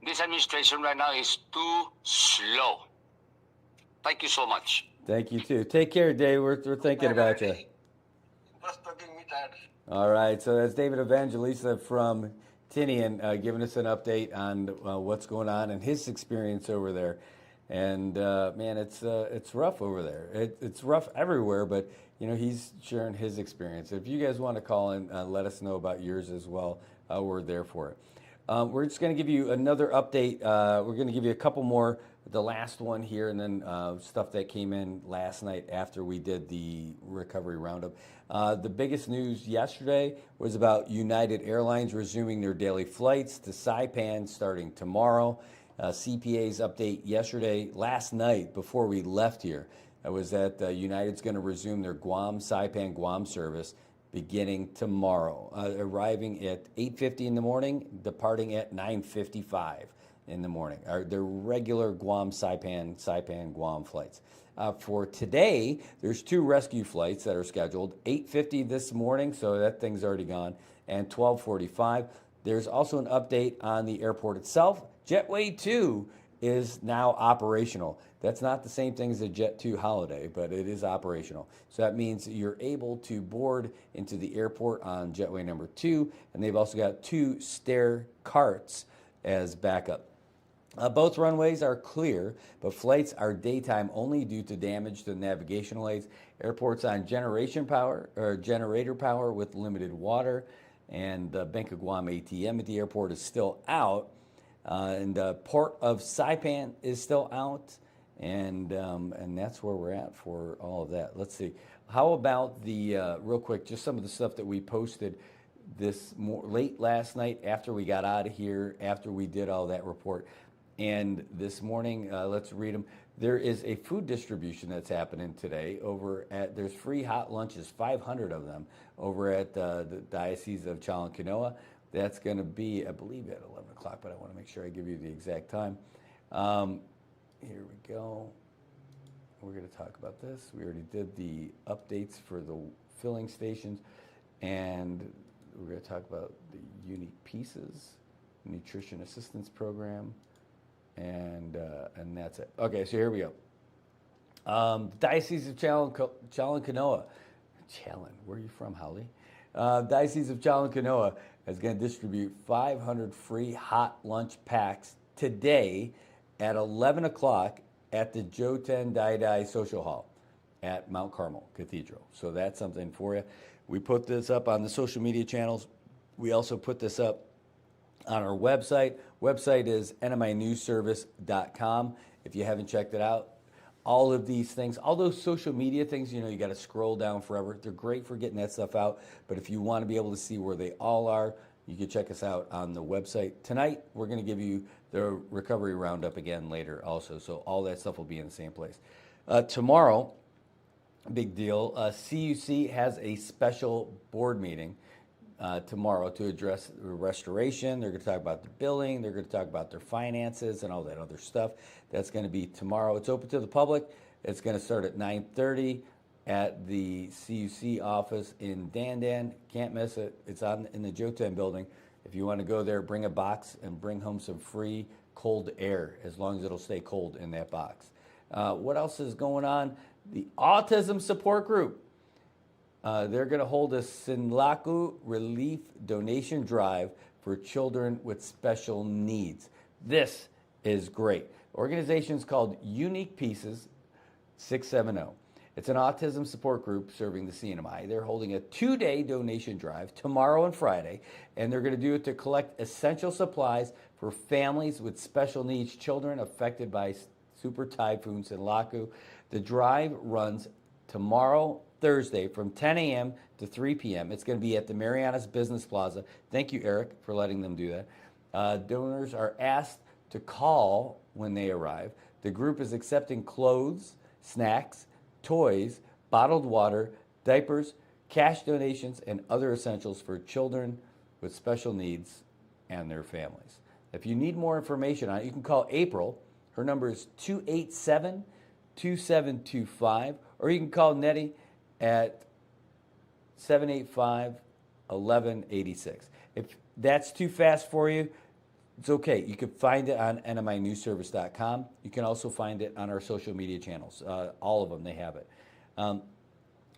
this administration right now is too slow. Thank you so much. Thank you, too. Take care, Dave. We're thinking about you. All right. So that's David Evangelista from Tinian giving us an update on what's going on and his experience over there. And man, it's rough over there. It's rough everywhere, but he's sharing his experience. If you guys want to call in, let us know about yours as well. We're there for it. We're just going to give you another update. We're going to give you a couple more. The last one here, and then stuff that came in last night after we did the recovery roundup. The biggest news yesterday was about United Airlines resuming their daily flights to Saipan starting tomorrow. CPA's update last night before we left here, was that United's going to resume their Saipan Guam service beginning tomorrow, arriving at 8:50 in the morning, departing at 9:55 in the morning. They're regular Guam, Saipan, Guam flights. For today, there's 2 rescue flights that are scheduled, 8:50 this morning, so that thing's already gone, and 12:45. There's also an update on the airport itself. Jetway 2 is now operational. That's not the same thing as a Jet 2 holiday, but it is operational. So that means you're able to board into the airport on Jetway number 2, and they've also got 2 stair carts as backup. Both runways are clear, but flights are daytime only due to damage to navigational aids. Airport's on generator power with limited water, and the Bank of Guam ATM at the airport is still out, and the Port of Saipan is still out, and that's where we're at for all of that. Let's see. How about the real quick, just some of the stuff that we posted late last night after we got out of here, after we did all that report. And this morning, let's read them. There is a food distribution that's happening today there's free hot lunches, 500 of them, over at the Diocese of Chalankanoa. That's going to be, I believe, at 11 o'clock, but I want to make sure I give you the exact time. Here we go. We're going to talk about this. We already did the updates for the filling stations, and we're going to talk about the unique pieces, nutrition assistance program, and that's it. Okay, so here we go. Diocese of Chalankanoa. Where are you from, Holly? Diocese of Chalankanoa is going to distribute 500 free hot lunch packs today at 11 o'clock at the Joten Daidai Social Hall at Mount Carmel Cathedral. So that's something for you. We put this up on the social media channels. We also put this up on our website. Website is nminewsservice.com. If you haven't checked it out, all of these things, all those social media things, you got to scroll down forever. They're great for getting that stuff out. But if you want to be able to see where they all are, you can check us out on the website. Tonight, we're going to give you the recovery roundup again later also. So all that stuff will be in the same place. Tomorrow, big deal, CUC has a special board meeting tomorrow to address restoration. They're going to talk about the billing. They're going to talk about their finances and all that other stuff. That's going to be tomorrow. It's open to the public. It's going to start at 9:30 at the CUC office in Dandan. Can't miss it. It's in the Joten building. If you want to go there, bring a box and bring home some free cold air, as long as it'll stay cold in that box. What else is going on? The Autism Support Group. They're going to hold a Sinlaku Relief Donation Drive for children with special needs. This is great. The organization is called Unique Pieces 670. It's an autism support group serving the CNMI. They're holding a 2-day donation drive tomorrow and Friday, and they're going to do it to collect essential supplies for families with special needs children affected by Super Typhoon Sinlaku. The drive runs tomorrow, Thursday, from 10 a.m. to 3 p.m. It's going to be at the Marianas Business Plaza. Thank you, Eric, for letting them do that. Donors are asked to call when they arrive. The group is accepting clothes, snacks, toys, bottled water, diapers, cash donations, and other essentials for children with special needs and their families. If you need more information on it, you can call April. Her number is 287-2725, or you can call Nettie at 785-1186. If that's too fast for you, it's okay. You can find it on nminewsservice.com. You can also find it on our social media channels. All of them, they have it.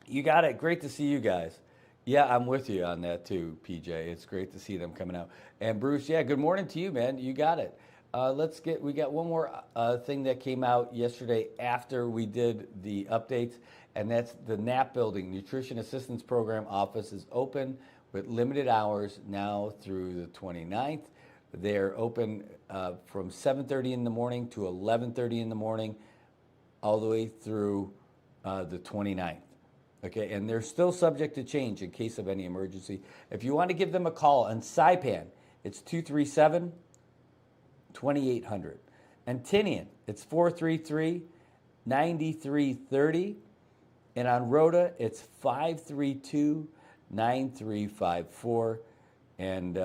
You got it. Great to see you guys. Yeah, I'm with you on that too, PJ. It's great to see them coming out. And Bruce, yeah, good morning to you, man. You got it. We got one more thing that came out yesterday after we did the updates, and that's the NAP building, Nutrition Assistance Program office is open with limited hours now through the 29th. They're open from 7:30 in the morning to 11:30 in the morning, all the way through the 29th. Okay, and they're still subject to change in case of any emergency. If you want to give them a call on Saipan, it's 237-2800. And Tinian, it's 433-9330. And on Rhoda, it's 532-9330. 9354. And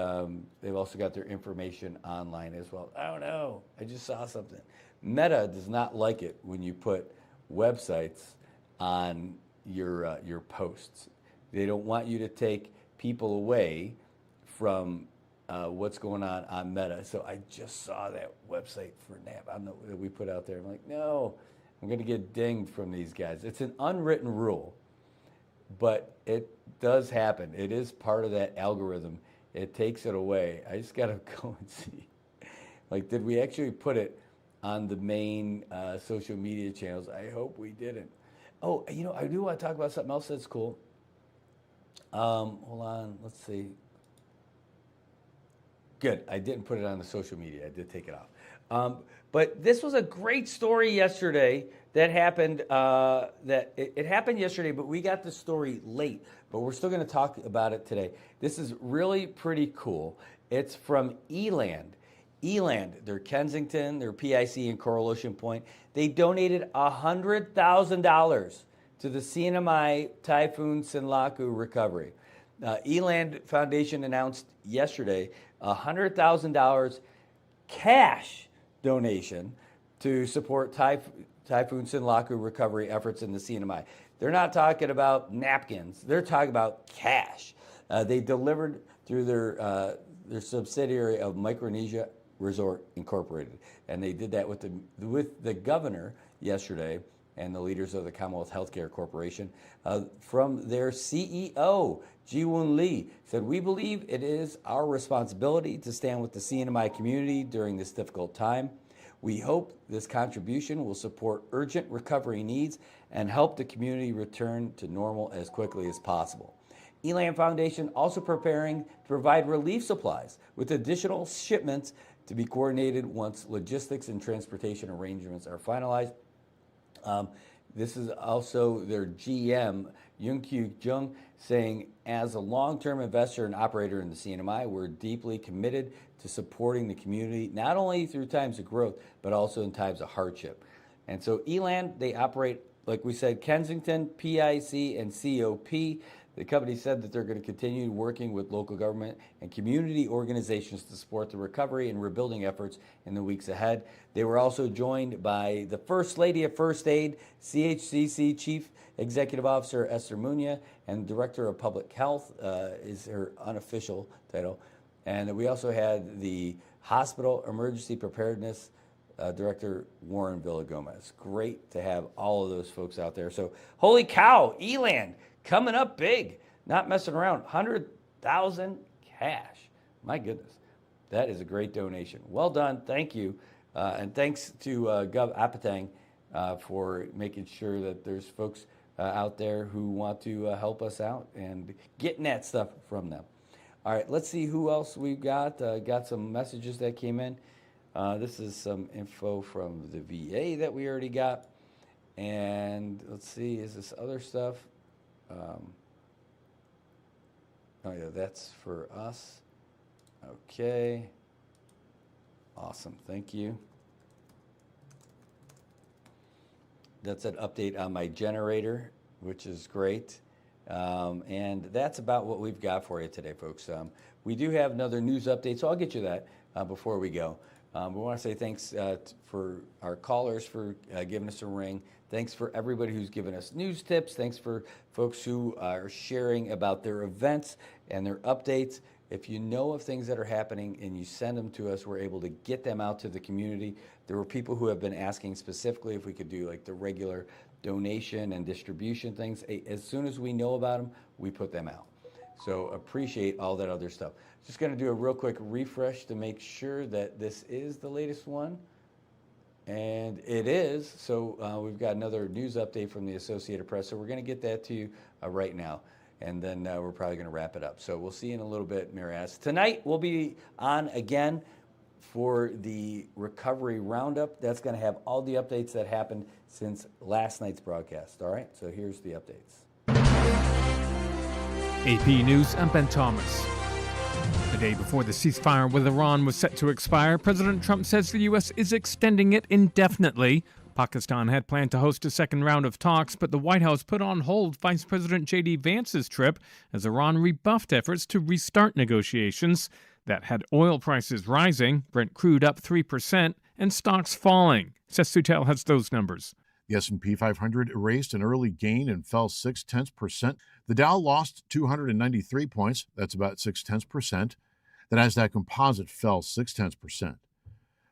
they've also got their information online as well. I don't know. I just saw something. Meta does not like it when you put websites on your posts. They don't want you to take people away from what's going on Meta. So I just saw that website for NAP that we put out there. I'm like, no, I'm going to get dinged from these guys. It's an unwritten rule, but it does happen. It is part of that algorithm. It takes it away. I just got to go and see. Like, did we actually put it on the main social media channels? I hope we didn't. Oh, you know, I do want to talk about something else that's cool. Hold on, let's see. Good, I didn't put it on the social media. I did take it off. But this was a great story yesterday that happened. It happened yesterday, but we got the story late. But we're still going to talk about it today. This is really pretty cool. It's from Eland. Eland, they're Kensington, they're PIC in Coral Ocean Point. They donated $100,000 to the CNMI Typhoon Sinlaku recovery. Eland Foundation announced yesterday $100,000 cash donation to support Typhoon Sinlaku recovery efforts in the CNMI. They're not talking about napkins. They're talking about cash. They delivered through their subsidiary of Micronesia Resort Incorporated, and they did that with the governor yesterday and the leaders of the Commonwealth Healthcare Corporation. From their CEO, Ji-Woon Lee, said, "We believe it is our responsibility to stand with the CNMI community during this difficult time. We hope this contribution will support urgent recovery needs and help the community return to normal as quickly as possible." Eland Foundation also preparing to provide relief supplies with additional shipments to be coordinated once logistics and transportation arrangements are finalized. This is also their GM, Young-Kyu Jung, saying, "As a long-term investor and operator in the CNMI, we're deeply committed to supporting the community, not only through times of growth, but also in times of hardship." And so Eland, they operate, like we said, Kensington, PIC, and COP. The company said that they're going to continue working with local government and community organizations to support the recovery and rebuilding efforts in the weeks ahead. They were also joined by the First Lady of First Aid, CHCC Chief Executive Officer Esther Munya, and Director of Public Health is her unofficial title. And we also had the Hospital Emergency Preparedness Director Warren Villagomez. Great to have all of those folks out there. So, holy cow, Eland coming up big, not messing around. 100,000 cash. My goodness, that is a great donation. Well done, thank you, and thanks to Gov Apatang for making sure that there's folks out there who want to help us out and getting that stuff from them. All right, let's see who else we've got. Got some messages that came in. This is some info from the VA that we already got. And let's see, is this other stuff? Oh yeah, that's for us. Okay. Awesome, thank you. That's an update on my generator, which is great. And that's about what we've got for you today, folks. We do have another news update, so I'll get you that before we go. We want to say thanks for our callers for giving us a ring. Thanks for everybody who's given us news tips. Thanks for folks who are sharing about their events and their updates. If you know of things that are happening and you send them to us, we're able to get them out to the community. There were people who have been asking specifically if we could do like the regular donation and distribution things. As soon as we know about them, we put them out. So appreciate all that other stuff. Just going to do a real quick refresh to make sure that this is the latest one. And it is. So we've got another news update from the Associated Press. So we're going to get that to you right now. And then we're probably going to wrap it up. So we'll see you in a little bit, Marianas. Tonight we'll be on again for the Recovery Roundup. That's going to have all the updates that happened since last night's broadcast. All right, so here's the updates. AP News, I'm Ben Thomas. The day before the ceasefire with Iran was set to expire, President Trump says the U.S. is extending it indefinitely, Pakistan had planned to host a second round of talks, but the White House put on hold Vice President J.D. Vance's trip as Iran rebuffed efforts to restart negotiations that had oil prices rising, Brent crude up 3%, and stocks falling. Seth Sutel has those numbers. The S&P 500 erased an early gain and fell 0.6%. The Dow lost 293 points. That's about 0.6%. The Nasdaq Composite fell 0.6%.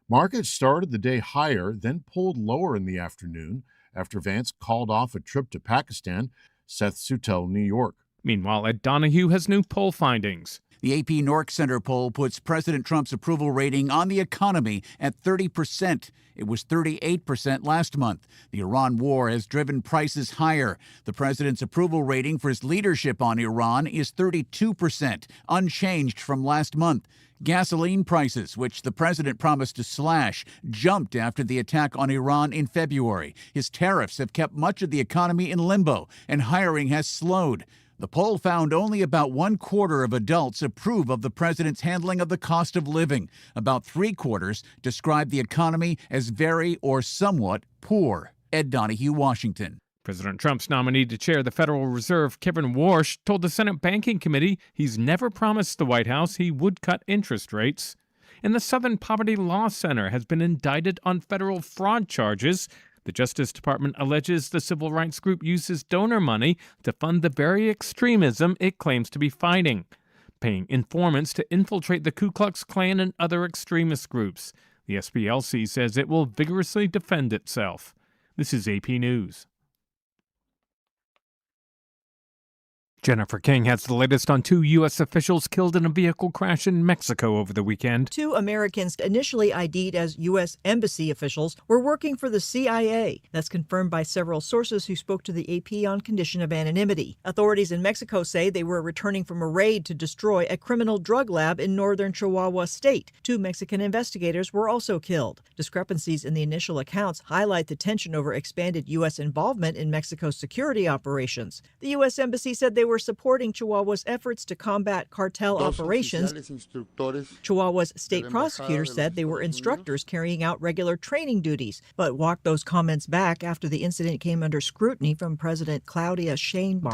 Markets started the day higher, then pulled lower in the afternoon after Vance called off a trip to Pakistan. Seth Sutel, New York. Meanwhile, Ed Donahue has new poll findings. The AP Nork Center poll puts President Trump's approval rating on the economy at 30%. It was 38% last month. The Iran war has driven prices higher. The president's approval rating for his leadership on Iran is 32%, unchanged from last month. Gasoline prices, which the president promised to slash, jumped after the attack on Iran in February. His tariffs have kept much of the economy in limbo, and hiring has slowed. The poll found only about 1/4 of adults approve of the president's handling of the cost of living. About 3/4 describe the economy as very or somewhat poor. Ed Donahue, Washington. President Trump's nominee to chair the Federal Reserve, Kevin Warsh, told the Senate Banking Committee he's never promised the White House he would cut interest rates. And the Southern Poverty Law Center has been indicted on federal fraud charges. The Justice Department alleges the civil rights group uses donor money to fund the very extremism it claims to be fighting, paying informants to infiltrate the Ku Klux Klan and other extremist groups. The SPLC says it will vigorously defend itself. This is AP News. Jennifer King has the latest on 2 U.S. officials killed in a vehicle crash in Mexico over the weekend. 2 Americans initially ID'd as U.S. Embassy officials were working for the CIA. That's confirmed by several sources who spoke to the AP on condition of anonymity. Authorities in Mexico say they were returning from a raid to destroy a criminal drug lab in northern Chihuahua state. 2 Mexican investigators were also killed. Discrepancies in the initial accounts highlight the tension over expanded U.S. involvement in Mexico's security operations. The U.S. Embassy said they were supporting Chihuahua's efforts to combat cartel operations. Chihuahua's state prosecutor said they were instructors carrying out regular training duties, but walked those comments back after the incident came under scrutiny from President Claudia Sheinbaum.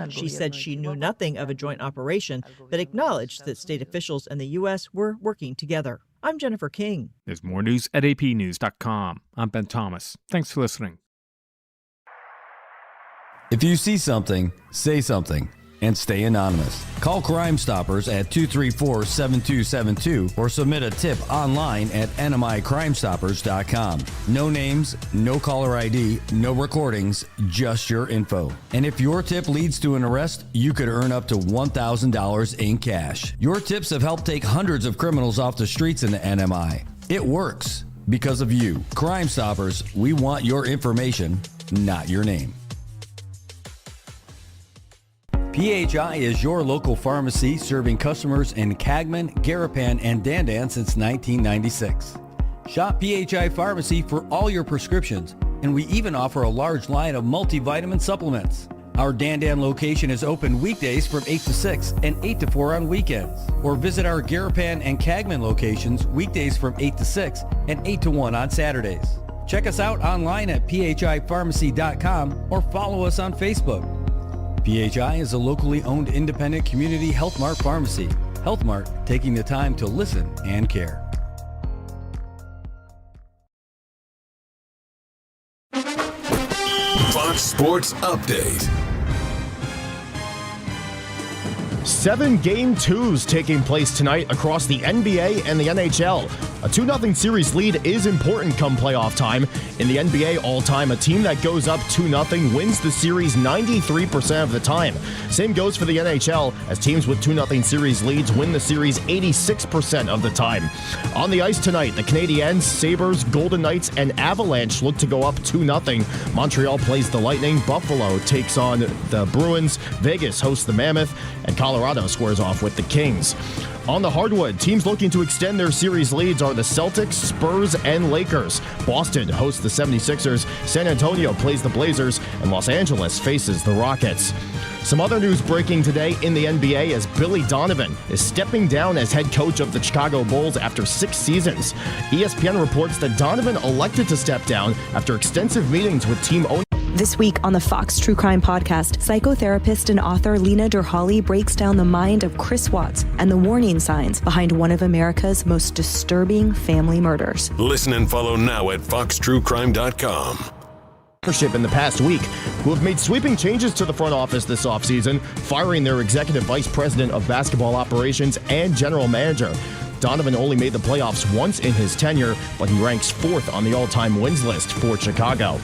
She said she knew nothing of a joint operation, but acknowledged that state officials and the U.S. were working together. I'm Jennifer King. There's more news at apnews.com. I'm Ben Thomas. Thanks for listening. If you see something, say something, and stay anonymous. Call Crime Stoppers at 234-7272 or submit a tip online at nmicrimestoppers.com. No names, no caller ID, no recordings, just your info. And if your tip leads to an arrest, you could earn up to $1,000 in cash. Your tips have helped take hundreds of criminals off the streets in the NMI. It works because of you. Crime Stoppers, we want your information, not your name. PHI is your local pharmacy serving customers in Cagman, Garapan, and Dandan since 1996. Shop PHI Pharmacy for all your prescriptions, and we even offer a large line of multivitamin supplements. Our Dandan location is open weekdays from 8 to 6 and 8 to 4 on weekends. Or visit our Garapan and Cagman locations weekdays from 8 to 6 and 8 to 1 on Saturdays. Check us out online at phipharmacy.com or follow us on Facebook. PHI is a locally owned independent community Health Mart pharmacy. Health Mart, taking the time to listen and care. Fox Sports Update. 7 Game 2s taking place tonight across the NBA and the NHL. A 2-0 series lead is important come playoff time. In the NBA all-time, a team that goes up 2-0 wins the series 93% of the time. Same goes for the NHL, as teams with 2-0 series leads win the series 86% of the time. On the ice tonight, the Canadiens, Sabres, Golden Knights, and Avalanche look to go up 2-0. Montreal plays the Lightning, Buffalo takes on the Bruins, Vegas hosts the Mammoth, and Colorado squares off with the Kings. On the hardwood, teams looking to extend their series leads are the Celtics, Spurs, and Lakers. Boston hosts the 76ers, San Antonio plays the Blazers, and Los Angeles faces the Rockets. Some other news breaking today in the NBA as Billy Donovan is stepping down as head coach of the Chicago Bulls after 6 seasons. ESPN reports that Donovan elected to step down after extensive meetings with team owners. This week on the Fox True Crime podcast, psychotherapist and author Lena Derhally breaks down the mind of Chris Watts and the warning signs behind one of America's most disturbing family murders. Listen and follow now at foxtruecrime.com. In the past week, who have made sweeping changes to the front office this offseason, firing their executive vice president of basketball operations and general manager. Donovan only made the playoffs once in his tenure, but he ranks 4th on the all-time wins list for Chicago.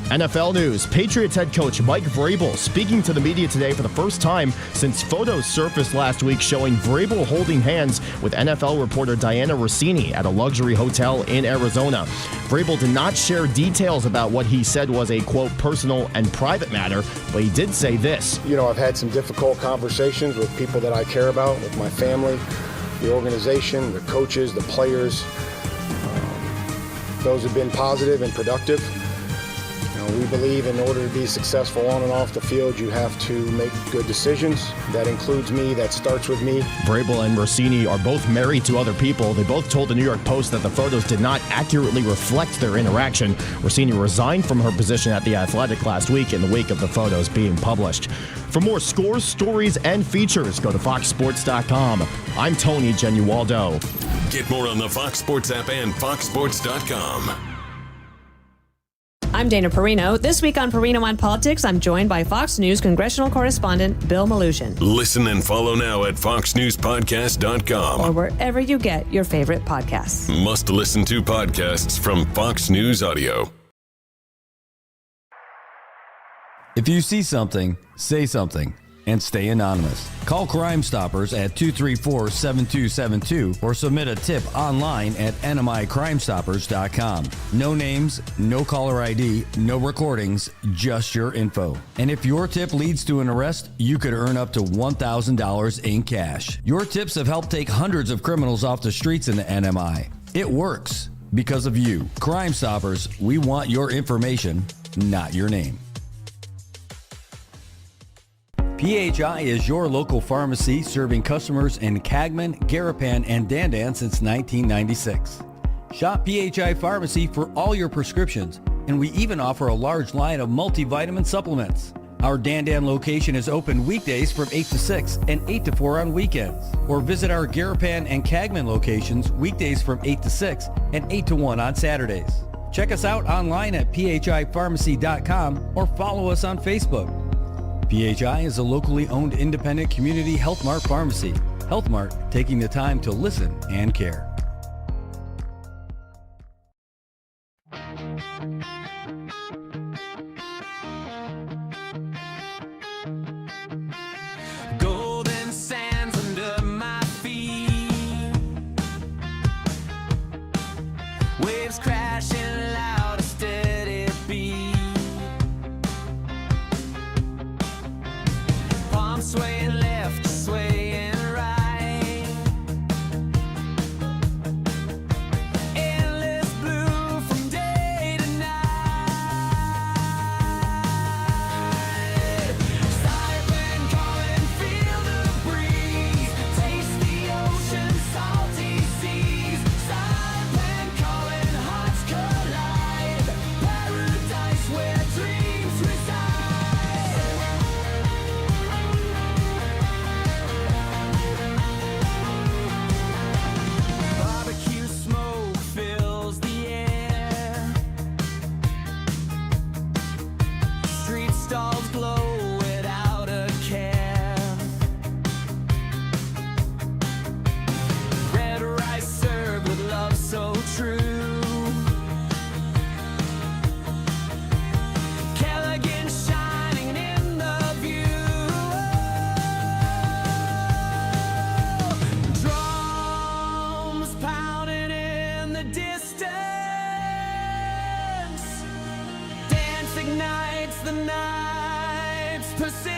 NFL news. Patriots head coach Mike Vrabel speaking to the media today for the first time since photos surfaced last week showing Vrabel holding hands with NFL reporter Diana Rossini at a luxury hotel in Arizona. Vrabel did not share details about what he said was a, quote, personal and private matter, but he did say this. You know, I've had some difficult conversations with people that I care about, with my family, the organization, the coaches, the players. Those have been positive and productive. We believe in order to be successful on and off the field, you have to make good decisions. That includes me. That starts with me. Vrabel and Rossini are both married to other people. They both told the New York Post that the photos did not accurately reflect their interaction. Rossini resigned from her position at The Athletic last week in the wake of the photos being published. For more scores, stories, and features, go to foxsports.com. I'm Tony Genualdo. Get more on the Fox Sports app and foxsports.com. I'm Dana Perino. This week on Perino on Politics, I'm joined by Fox News congressional correspondent Bill Malutian. Listen and follow now at foxnewspodcast.com. Or wherever you get your favorite podcasts. Must listen to podcasts from Fox News Audio. If you see something, say something. And stay anonymous. Call Crime Stoppers at 234-7272 or submit a tip online at nmicrimestoppers.com. No names, no caller ID, no recordings, just your info. And if your tip leads to an arrest, you could earn up to $1,000 in cash. Your tips have helped take hundreds of criminals off the streets in the NMI. It works because of you. Crime Stoppers, we want your information, not your name. PHI is your local pharmacy serving customers in Cagman, Garapan, and Dandan since 1996. Shop PHI Pharmacy for all your prescriptions, and we even offer a large line of multivitamin supplements. Our Dandan location is open weekdays from 8 to 6 and 8 to 4 on weekends. Or visit our Garapan and Cagman locations weekdays from 8 to 6 and 8 to 1 on Saturdays. Check us out online at phipharmacy.com or follow us on Facebook. PHI is a locally owned independent community Health Mart pharmacy. Health Mart, taking the time to listen and care. Golden sands under my feet, waves crashing loud, a steady beat. Palms swaying left, swaying right. Endless blue from day to night. Siren calling, feel the breeze. Taste the ocean, salty seas. Siren calling, hearts collide. Paradise where dreams reside. Barbecue smoke fills the air. Street stalls glow without a care. Red rice served with love so true. Callaghan shining in the view. Drums pounding in the distance. Dance ignites the night's persistence.